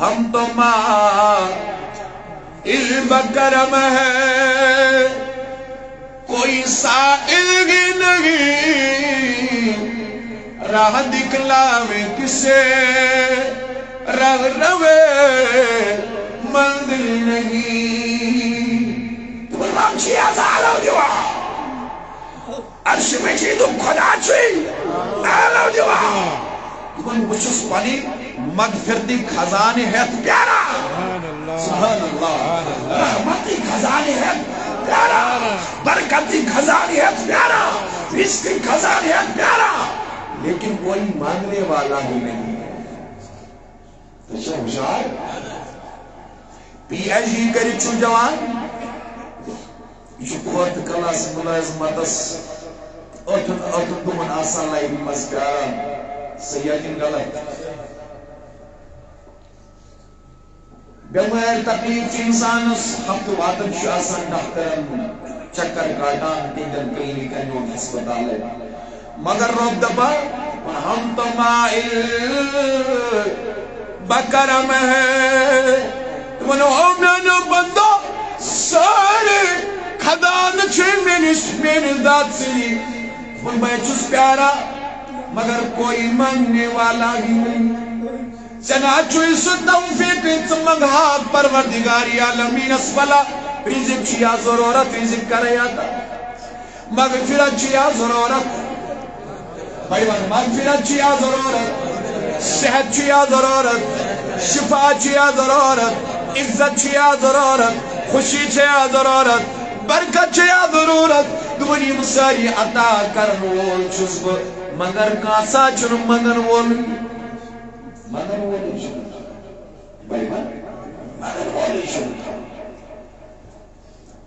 ہم تو مائل بکرم ہے کوئی سائل ہی نہیں راہ دکھلاوے کسے راہ روے منزل نہیں تمام چی ازالو دیوا عرش مجید خدا چی آلو دیوا تمام بچس پانی مغفرتی خزانے ہے پیارا سبحان اللہ رحمتی خزانے ہے پیارا برکتی خزانے ہے پیارا رزقی خزانے ہے پیارا لیکن کوئی مانگنے والا ہی نہیں ہے تشاہ ہوشار پی ایچ ڈی کری چھو جوان یہ کورت کلاس ملازمتس اتن دمن آسان لائبی مذکران سیادین غلط بیمار تکلیف انسانس ہفتہ واتن آسان ڈاکٹرن چکر کاٹان تہندن کلینکن اور ہسپتال مگر رب دپا ہم تو مائل بکرم ہے تمہن میانو بندو سارے خدان چھن میری ذات سے میں چھس پیارا مگر کوئی مانگنے والا ہی نہیں چنانچہ سو توفیق منگا پروردگار عالمین اسفلا رزق چیا ضرورت رزق کریا تھا مغفرت چیا ضرورت مغفرت چیا ضرورت صحت چیا ضرورت شفا چیا ضرورت عزت چیا ضرورت خوشی چیا ضرورت برکت چیا ضرورت دونی مساری عطا کرن وول چھس بہ مگر کاسا چھن منگن وول مگر وول چھن بھائی مگر وول چھن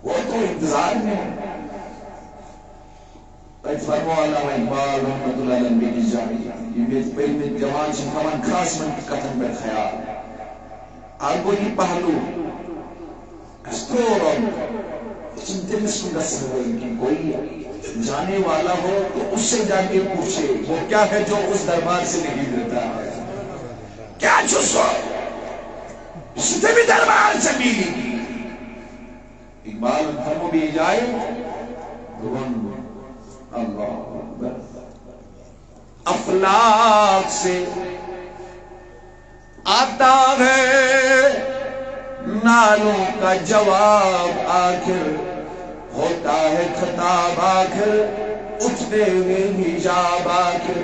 وہ تو انتظار میں ایت فرمو علامہ اقبال رحمت اللہ علیہ کی جاری یہ بیت پہلے جوان سے ہمان خاص من کتن پر خیال آگوی پہلو استورم تمس کو دس کہ کوئی جانے والا ہو تو اس سے جا کے پوچھے وہ کیا ہے جو اس دربار سے نہیں ملتا ہے کیا چھو اس سے بھی دربار سے ملی اقبال فرمو بھی جائے اللہ افلاک سے آتا ہے نالوں کا جواب آخر ہوتا ہے خطاب آخر اٹھتے ہوئے حجاب آخر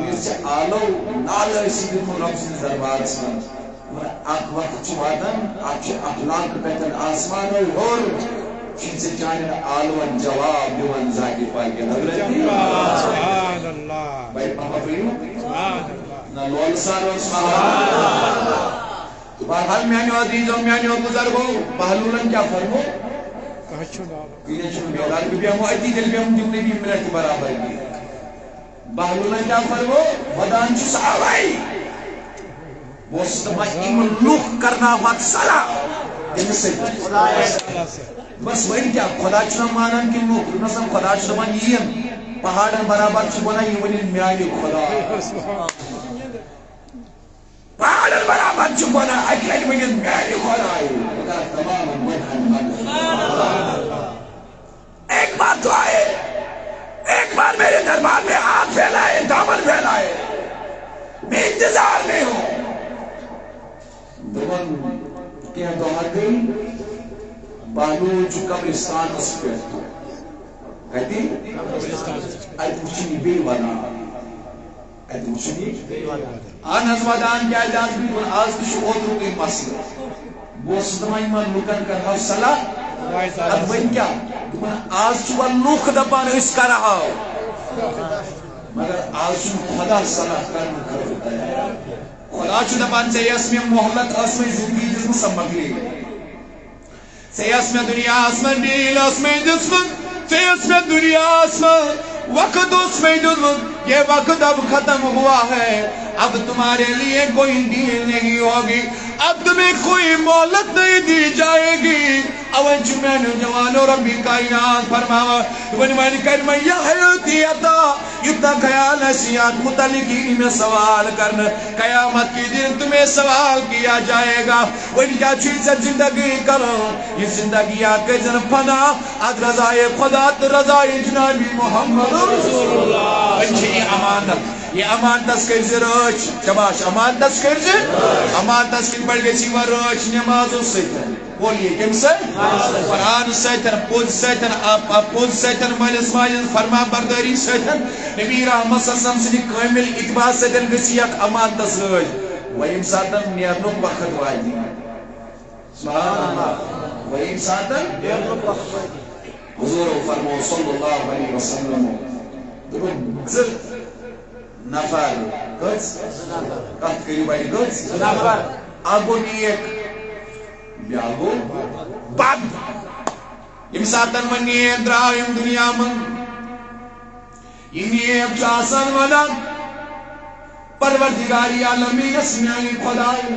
یہ سے آلو نالو اسی دن رب سے دربار سے آنکھ وقت چوادن آنکھ اخلاق پیتن آسمان اور چین سے جانے آلو ان جواب دیوان زاکی پائی کے حضرت سبحان اللہ بھائی پاپا پریو نالو السان و سبحان اللہ بہرحال میانیو عزیزوں میانیو بزرگوں پہلولن کیا فرمو کینے چھو بیولاد بھی ہم ایتی دل بھی ہم جمنے بھی منٹ برابر کی پہلولن کیا فرمو ودان چھو ساوائی وہ ستمہ لوخ کرنا وقت صلاح ان سے بس وہی کیا خدا چھنا مانن کی لوخ نظم خدا چھنا مان یہ پہاڑن برابر چھو بنا یہ ونی میانی خدا پہاڑن برابر چھو بنا اکلین ونی میانی خدا ہے تمام ایک بار تو آئے ایک بار میرے دربار میں ہاتھ پھیلائے دامن پھیلائے میں انتظار میں ہوں دمن کیا دعا گئی بہلول قبرستان پہ کتی ات وچنی بی ونان ات وچنی اہن حظ ودان کیا آز تہ اوترک مسئلہ بہت دپان یمن لکن کرہو صلاح اد ون کیا آز لوک دپان اس کرہو مگر آج خدا صلاح کرنے خاطر تیار خدا دپان ژے یس مے محلت اس میں زندگی دس سب مکلی ژے یس مے دنیا میں ڈیل اس میں دسمت ژے یس مے دنیا میں وقت اس میں دسمت یہ وقت اب ختم ہوا ہے اب تمہارے لیے کوئی ڈیل نہیں ہوگی اب تمہیں کوئی مہلت نہیں دی جائے گی اون چمن جوانو ربی کائنات فرماوا ون من کرم یا حیاتی عطا اتنا خیال نصیحت متعلق ہی میں سوال کرنا قیامت کی دن تمہیں سوال کیا جائے گا ون کیا چیز زندگی کرو یہ زندگی آکے جن پنا اد رضائے خدا رضائے جنابی محمد رسول اللہ ون یہ امانت یہ امانتس کرزِ رٲچھ شباش امانتس کرزِ امانتس کِتھ پٲٹھۍ گژھِ یِوان رٲچھ نٮ۪مازو سۭتۍ بولیے کمہِ سۭتۍ قرآن سۭتۍ پوٚز سۭتۍ پوٚز سۭتۍ مٲلِس ماجہِ ہٕنٛز فرما بردٲری سۭتۍ نبی رحمت صلی اللہ علیہ وسلم سٕنٛدِ کٲمِل اتباع سۭتۍ گژھِ یہِ اکھ امانتس رٲچھ وۄنۍ ییٚمہِ ساتہٕ نیرنُک وقت واتہِ سبحان اللہ وۄنۍ ییٚمہِ ساتہٕ نیرنُک وقت واتہِ حضوٗرو فرموو صلی اللہ علیہ وسلم دوٚپُن زٕ نفر کٔژ کتھ کٔرِو بڑِ کٔژ نفر اکھ گوٚو نیک بیٛاکھ گوٚو بد ییٚمہِ ساتہٕ وۄنۍ نیک درٛاو ییٚمہِ دُنیا منٛز یہِ نیک چھُ آسان ونان پروردگارِ عالمیٖنس میٛانہِ خۄداے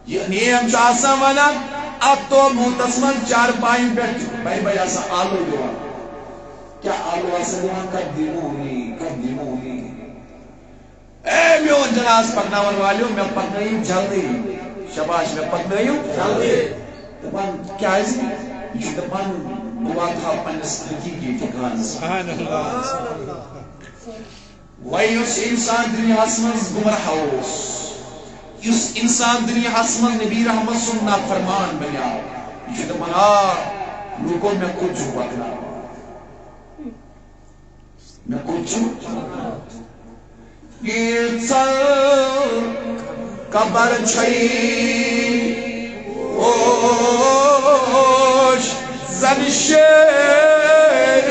یہِ نیک چھُ آسان ونان اتھ توبوٗتس منٛز چارپایہِ پٮ۪ٹھ بڑِ بڑِ آسان آلو دِوان کیا آلو آسان دِوان قدمونی اے میون جناز پکناون والیو میں پکنائیو جلدی شباش میں پکنائیو جلدی دپان کیازِ یہ چھُ دپان بہٕ واتہٕ ہا پننِس حقیٖقی ٹھِکانس وۄنۍ یُس انسان دُنیاہس منٛز گمراہ اوس یُس انسان دُنیاہس منٛز نبی رحمت سُنٛد نافرمان بنیاو یہ چھُ دپان لوٗکو مےٚ کوٚت چھُ پکناوان میں کچھ انسان قبر چھئی اوش زن شیر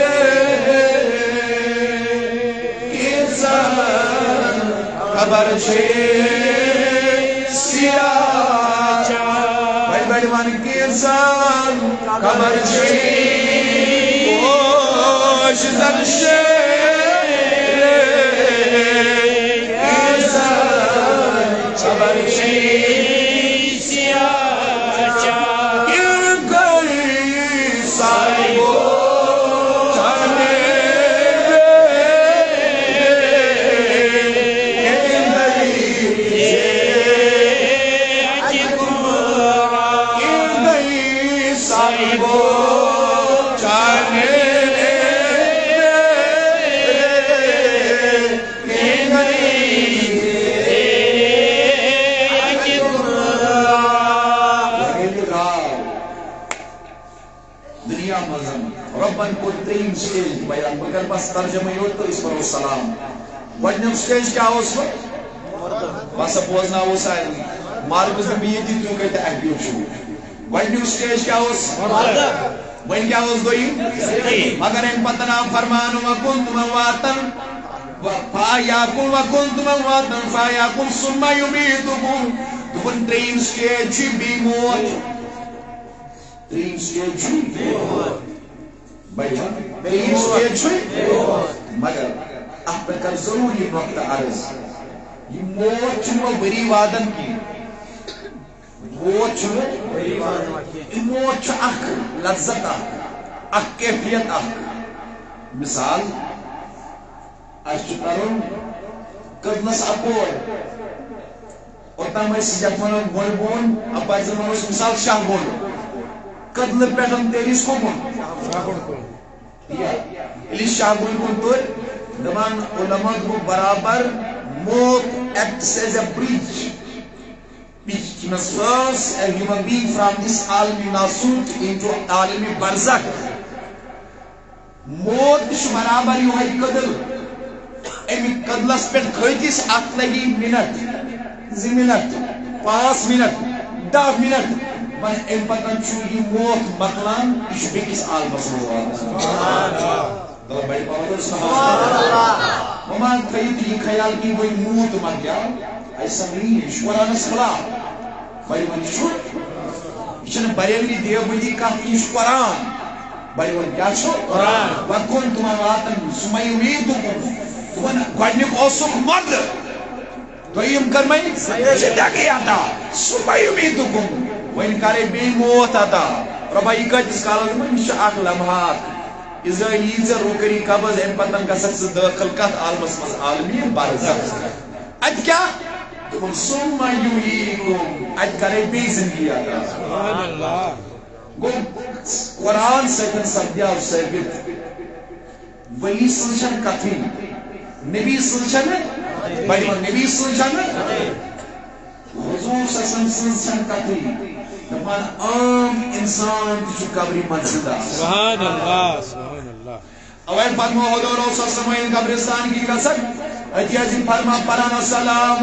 انسان قبر چھئی سیاہ بڑی بڑی مان کی انسان قبر چھئی اوش زن شیر بیان مگر بس ترجمہ یوت تو اس پر سلام گۄڈنیُک سٹیج کیا اوس بس بوزناوو سارنٕے مارکس نہٕ بیٚیہِ تہِ تُہۍ کتہِ ایکٹِو چھِو گۄڈنیُک سٹیج کیا اوس وۄنۍ کیا اوس دوٚیِم مگر امہِ پتہٕ آو فرمان وَكُنتُم أمواتا وَكُنتُم أمواتا فَأَحْيَاكُمْ ثُمَّ يُمِيتُكُم دوٚپُن ترٛیٚیِم سٹیج چھِ بیٚیہِ موت ترٛیٚیِم سٹیج چھُ ترٛیٚیِم سٹیج چھُ مگر اتھ پٮ۪ٹھ کر ضروٗری نۄقطہٕ عرض یہ موت چھُنہٕ ؤری وادن کینٛہہ موت چھُنہٕ یہِ موت چھُ اکھ لذت اکھ کیفیت اکھ مثال اَسہِ چھُ کرُن کٔدلس اپور اوٚتام ٲسۍ یتھ ونو گۄڈٕ بۄن اپارِ زن ونو مثال شاہ گۄڈ کٔدلہٕ پٮ۪ٹھ تیٚلہِ کُن ییٚلہِ شاہ گۄڈ کُن تُر دپان علما دوٚپُکھ برابر موت acts as a bridge transfers a human being from this alami nasut into alami barzakh. Mot is barabar yohai kadal. Emi kadlas pet khaitis atlagi minute, 2 minute, 5 minute, 10 minute. Man empatan chuli mot maklan ish bekis albas roha. Dalam baik pamer subhanallah. Maman khayit khayal ki koi mut mar gaya. ایسا نہیں ہے شوران خلاف بڑی ون شو یہ بریلی دیوبندی کا قرآن بڑی ون کیا چھو قرآن وکن تم واتن سمائی امیدکم تمن گوڑنک اوسک مرد دویم کرمائی زندگی آتا سمائی امیدکم وین کارے بے موت آتا ربائی کا جس کالا من شاق لمحات اسرائیلی سے روکری قبض ان پتن کا سکس داخل کت عالمس مز عالمی بارزخ اد کیا ثم يحييكم اجكاري بيزندگی آتا سبحان اللہ گو قرآن سکن سبدیا و ثابت ولی سنشن کتھی نبی سنشن بڑی من نبی سنشن حضور سسن سنشن کتھی دمان عام انسان جو قبری منزدہ سبحان اللہ سبحان اللہ اوائل فرمو حضور صلی اللہ علیہ وسلم قبرستان کی قصد اجازی فرما پرانا سلام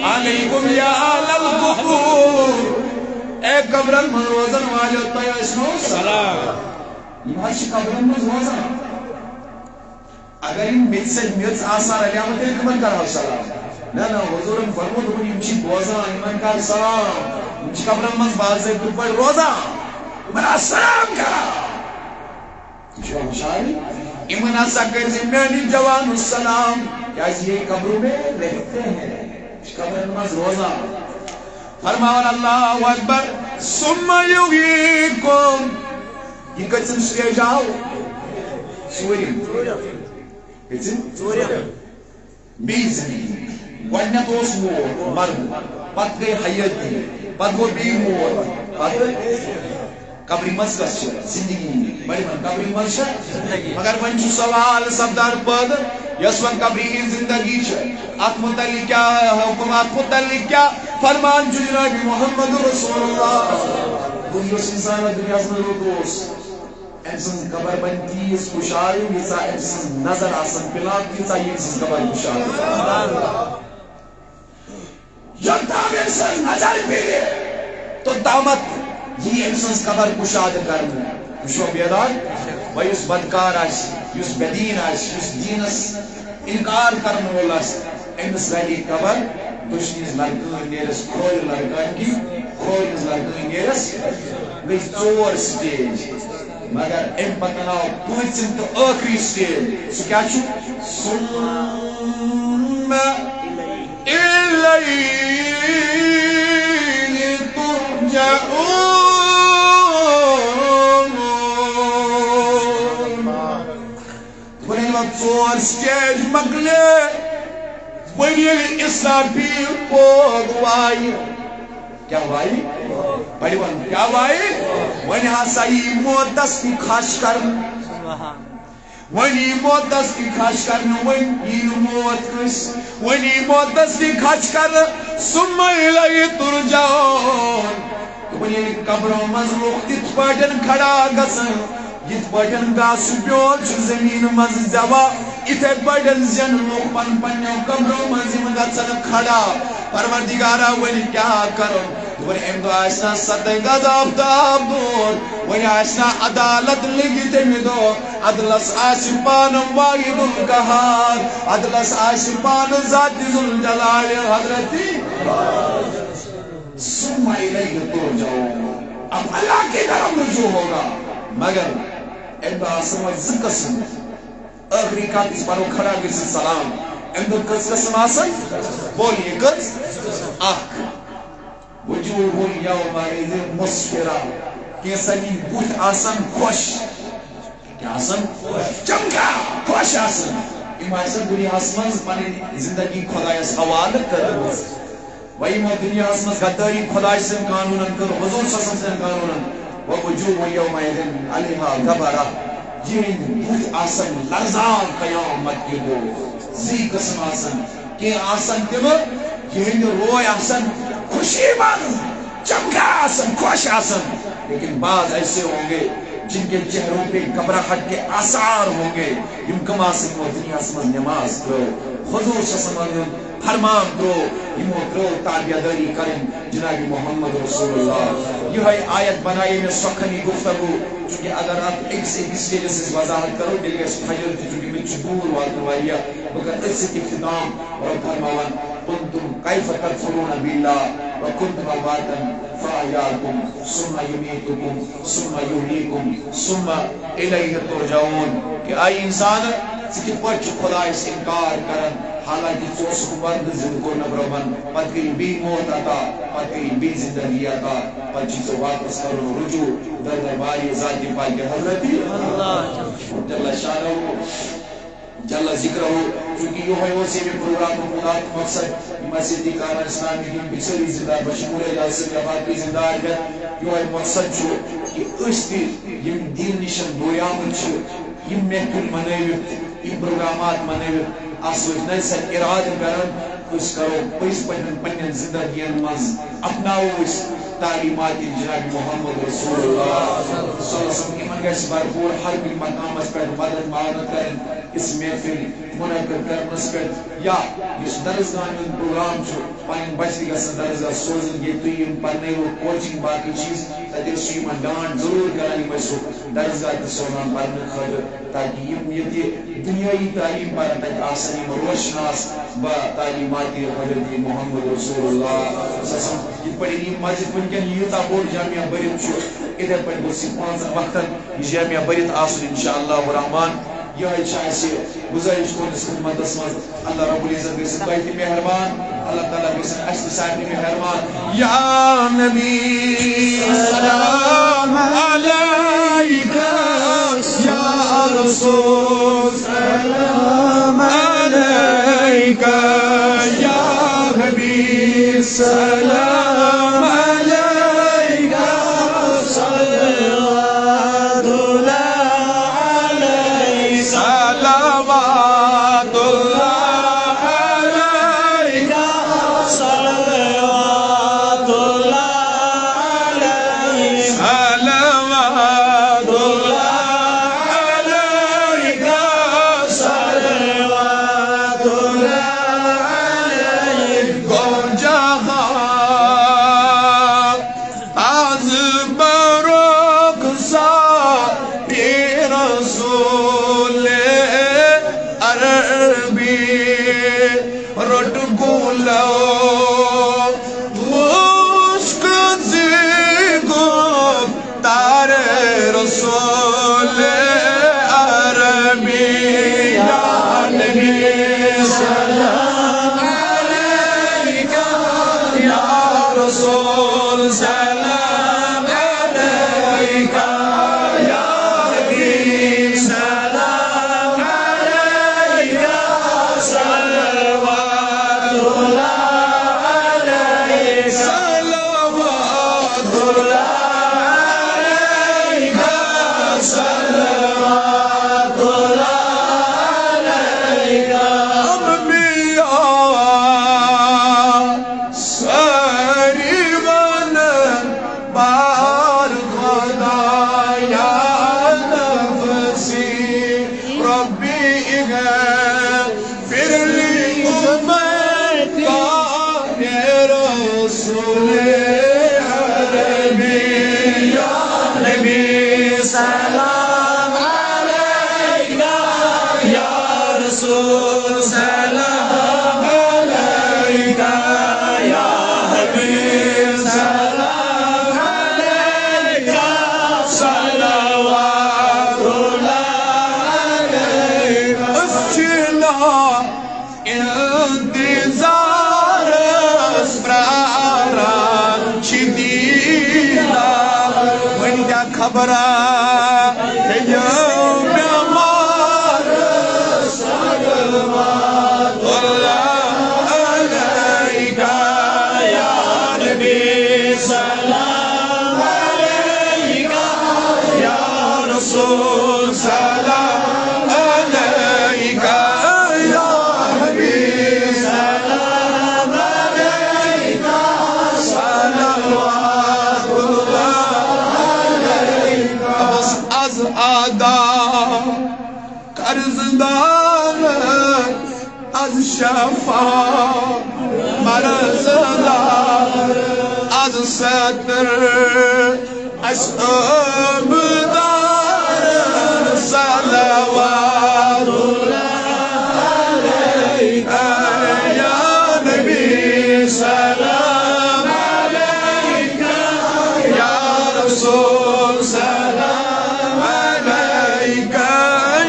علیکم یا آل القبور اے قبرن من روزن واجد طیع اسنو سلام یہ بھاشی قبرن من روزن اگر ان میت سے میت آسار علیہ تیل کمن کر رہا سلام نا حضورن فرمو دکن امچی بوزن ایمان کر سلام امچی قبرن من بازے دوپر روزن منا سلام کرا جو مشاہی ایمان آسا کر زمینی جوان السلام کیا یہ قبروں میں رہتے ہیں قبر نماز روزہ فرماون اللہ اکبر ثم یحییکم یہ کچن سٹیج آو سوریم کچن بیزنی گوڑنیت اوس مور مرد پت گئی حیات دی پت گو بی مور پت قبری مزگس زندگی بڑی من قبری مزگس مگر ونچو سوال سبدار پد یس ون قبری زندگی ات متعلق کیا حکمات متعلق کیا فرمان جناب محمد رسول اللہ دنیا انسان دنیا میں روز انسان قبر بن تیز خوشائی یہ انسان نظر آسن پلاک کی یہ انسان قبر خوشائی جب تاب انسان نظر پھیرے تو دامت یہ انسان قبر خوشاد کرنا وشو بیدار و یس بدکار آس یس بدین آس یس دینس انکار کرنے والا امس رہی قبر دشنیز لڑکن نیرس کھوئی لڑکن کی کھوئی لڑکن نیرس گئی 4 سٹیج مگر ام پتناو پانچم تو آخری سٹیج سو کیا چھو ثم الیہ ترجعون ژور سٹیج مکلے وہی اسرافیل پوگ وائی کیا وائی بڑی ون کیا وائی ونی ہسا یہ موتس کی خاش کرن ونی موتس کی خاش کرن ونی موت کس ونی موتس کی خاش کرن ثم الیہ ترجعون ونی قبروں مزلوق تت پاٹن کھڑا گسن یت پاٹن گاس بیول زمین مز دوا اتھے پاٹن زن لوگ پن پنیو قبروں مز گسن کھڑا پروردگارا ونی کیا کرن ون ام دو آسنا ستے غضب تاب دور ون آسنا عدالت لگی تمی دو عدلس آسی پانم واحد القہار عدلس آسی پانم ذات ذوالجلال حضرتی ثم الیہ ترجعون اب اللہ کی طرف رجوع ہوگا مگر ام دو آسنا قسم آخری کا اس پارو کھڑا گرسی سلام ام دو قسم آسن بولیے کس آخ وجوه يومئذ مسفرة كيسني بوت آسان خوش آسان چمکا خوش آسان اما آسان دنیا آسمان پانی زندگی خدایس حوال کرد وإما دنیا آسمان غداری خدای سن قانونن کر حضور صلی اللہ علیہ وسلم قانونن ووجوه يومئذ علیہا غبرہ یہ بوت آسان لرزان قیامت کے دو زی قسم آسان کہ آسان تیمر یہ روی آسان خوشی من چمکا آسن خوش آسن، لیکن بعض ایسے ہوں گے جن کے چہروں پہ گھبراہٹ کے آثار ہوں گے. یم کم آسن وہ دنیا من نماز کرو، حضور صلی اللہ علیہ وسلم فرمان کرو، یمو کرو تابعداری کریں جناب محمد رسول اللہ. یہ آیت بنائی میں سخنی گفتگو، چونکہ اگر آپ ایک سے وضاحت کرو دل گیس فجر تھی، چونکہ میں چبور واتن وایا بگر اس اختتام اور فرمان کنتم کیف تکفرون باللہ وکنتم امواتا فاحیاکم ثم یمیتکم ثم یحییکم ثم الیہ ترجعون. کہ آئی انسان ثہ پہ خدا اس انکار کرن، حالانکہ ثوس مرد زند کو نبرمن، پتہ گئی بی موت عطا، پتہ گئی بی زندگی عطا، پتہ چیزوں واپس کرو رجوع در درباری ذات پاک حضرت جل شانہ جل ذکر ہو. چونکہ یہ ہے اسی میں پروگرام مقامات مقصد مسجد کار اسلامی کی بسری زندہ بشمول جلسہ جماعت کی زندہ ہے. یہ ہے مقصد جو کہ اس کی یم دین نشان دویام چھ یم محفل منوت یم پروگرامات منوت اس نئی سر ارادہ کرن اس کرو پس پنن زندگین مز اپناو اس تعلیمات جناب محمد رسول اللہ صلی اللہ علیہ وسلم. امن گیس بھرپور ہر بھی مقامس پر مدد معاونت کریں اس محفل منعقد کرنس پہ، یا اس درسگاہ پروگرام پن بچہ گھن درسگاہ سوزن یہ تم پہ کوچنگ باقی چیز تیس ڈانٹ ضرور کران سو درسگاہ سوزان پڑھنے خاطر، تاکہ یہ دنیائی تعلیم پر تک آسان روشناس با تعلیمات حضرت محمد رسول اللہ. یہ پڑھی مسجد ونکن یوتہ بوڑ جامعہ برت اتھے پہ گوس پانچ وقتن یہ جامعہ برت آسن انشاءاللہ الرحمن. یہ گزارش کورس خدمت مز اللہ رب العزت گھس تہ مہربان، اللہ تعالیٰ گھس اس سارے مہربان. یا نبی سلام علیکہ، یا رسول سلام علیکہ، یا حبیب سلام علیکہ، صلوات اللہ علیہ صلوات اللہ علیکہ، صلوات اللہ علیہ صلوات اللہ علیکہ، صلوات اللہ علیہ. کون جہاں آز بروک سا رسول عربی رٹ گولو مشک زیگو تار رسول عربی. یا نبی سلام علیکہ، یا رسول سلام علیکہ، یا حبیب سلام علیکہ، صلوات اللہ علیہ صلوات اللہ علیکہ، صلوات اللہ علیکہ. انبیاء ساری غن بار خدا یا نفسی ربی اغفر لی امتی یا رسول عربی. یا نبی سلام علیکہ، یا رسول سلام علیکہ، یا حبیب سلام علیکہ، صلوات اللہ علیکہ. اسچلا انتظار اسپراران شدیدہ ون کیا خبرہ یوم بیمار صلوات اللہ علیکہ، یا نبی سلام علیکہ، یا رسول سلام علیکہ، یا حبیب سلام علیکہ، ارزدار از شفا مرزدار از ستر اشعب دار صلوات یا نبی سلام علیک یا رسول سلام علیک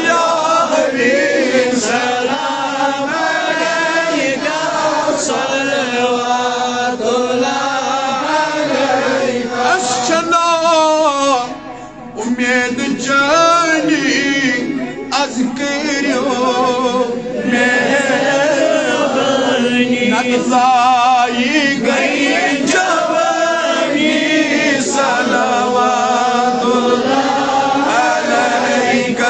یا حبیب سلام علیک صلوات اللہ علیک اشنا امید جانی از کریو نقضائی گئی جوانی صلوات اللہ علیک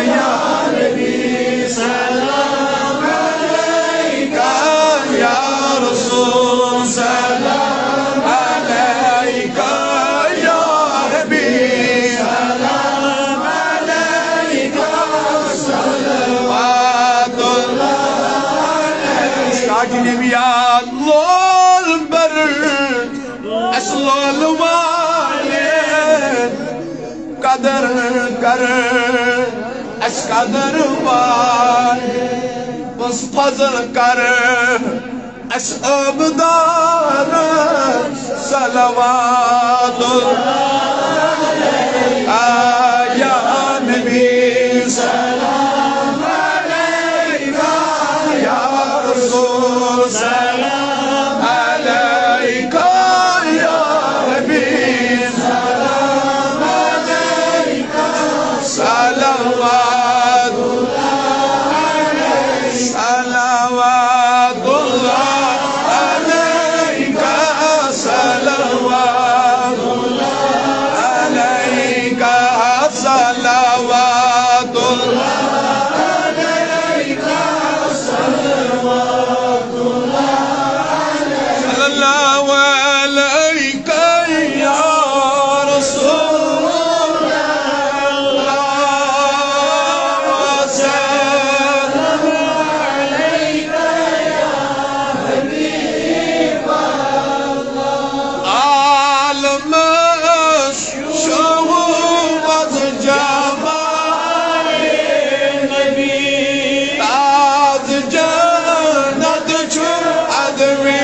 یا نبی سلام علیک یا رسول سلام علیک یا حبیب سلام علیک صلوات نبیات لول بر اسلول والد قدر کر اس قدر والد بس فضل کر اس عبدار صلوات یا نبی سلام علیک یا رسول سلام علیک یا حبیب سلام علیک صلوات صلوات اللہ علیک صلوات علیک صلوات اللہ علیک یا رسول اللہ سلام علیک یا حبیب اللہ عالم شہوت جمال نبی تاج جنت چھو ادوی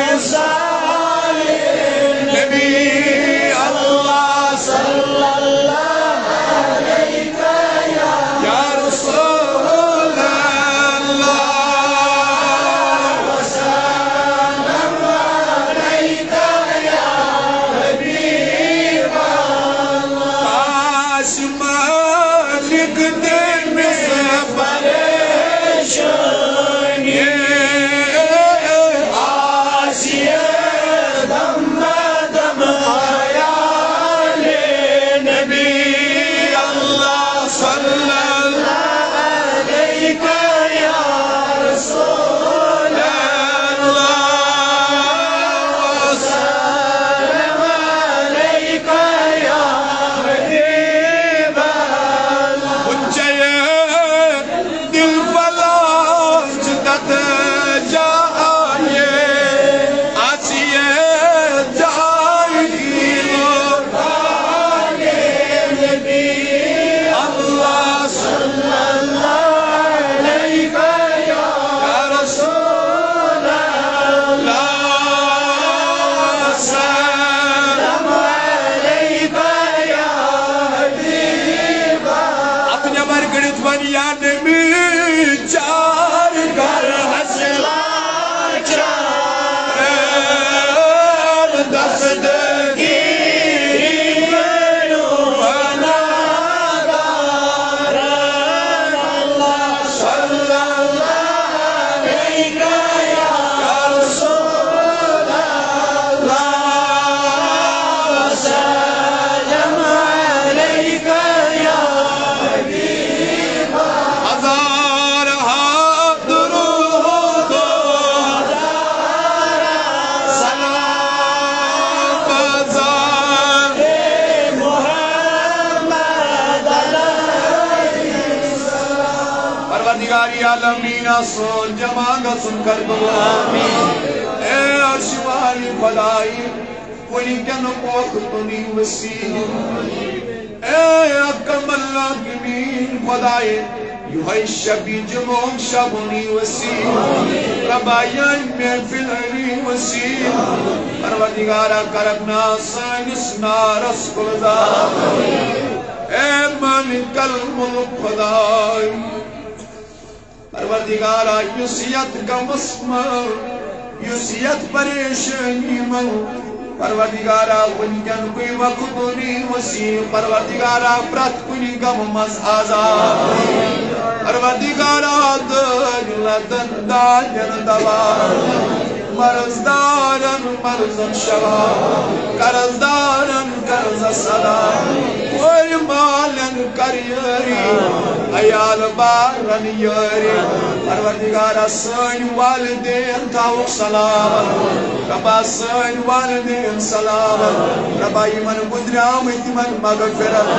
Allah پروردگاری عالمین سون جمع گسن کر اے عرش والی خدائی کوئی کن وقتنی وسیع اے اکرم الراحمین خدائی یوہی شبی جمعون شبونی وسیع ربائیان محفل علی وسیع پروردگارہ کرکنا سائنس نارس کلدار اے مالک الملک خدائی پروردگارہ یسیت کا مسمر یسیت پریشانی من پروردگارہ ونکن کوئی وقتنی وسیع پروردگارہ پرت کنی گم مز آزاد پروردگارہ دن لدن داین دوار مرزدارن مرزن شوا قرضدارن قرض صدا کوئی مالن کریری ایال بارن یری پروردگارہ سن والدین تاوک سلام ربا سن والدین سلام ربا ایمن گدرام ایتمن مغفرت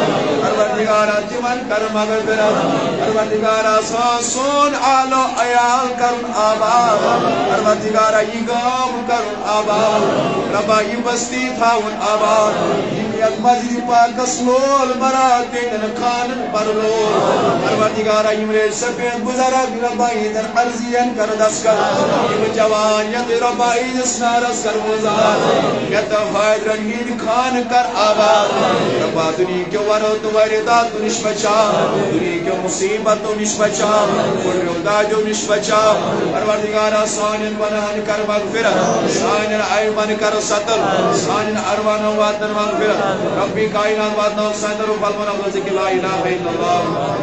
پروردگارہ تیمن کر مغفرت پروردگارہ سون آلو ایال کرن آباد پروردگارہ گام کرن آباد ربا یہ بستی تھاون آباد یک مسجد پاکس لول براتین خانن پر لول پروردگارہ یمرے سفید بزرگ ربا ایدن عرضین کر دس کر یم جوان ید ربا ایدس نارس کر وزاد ید فائد رنگین خان کر آباد ربا دنی کے ورد وردات نش بچا دنی کے مصیبت نش بچا قرردہ جو نش بچا پروردگارہ سانن ونہن کر مغفرت سانن ایمن کر سطر سانن اروان واتن مغفرت ربی کائنات واتن سندر و فلمن افضل ذکر لا الہ الا اللہ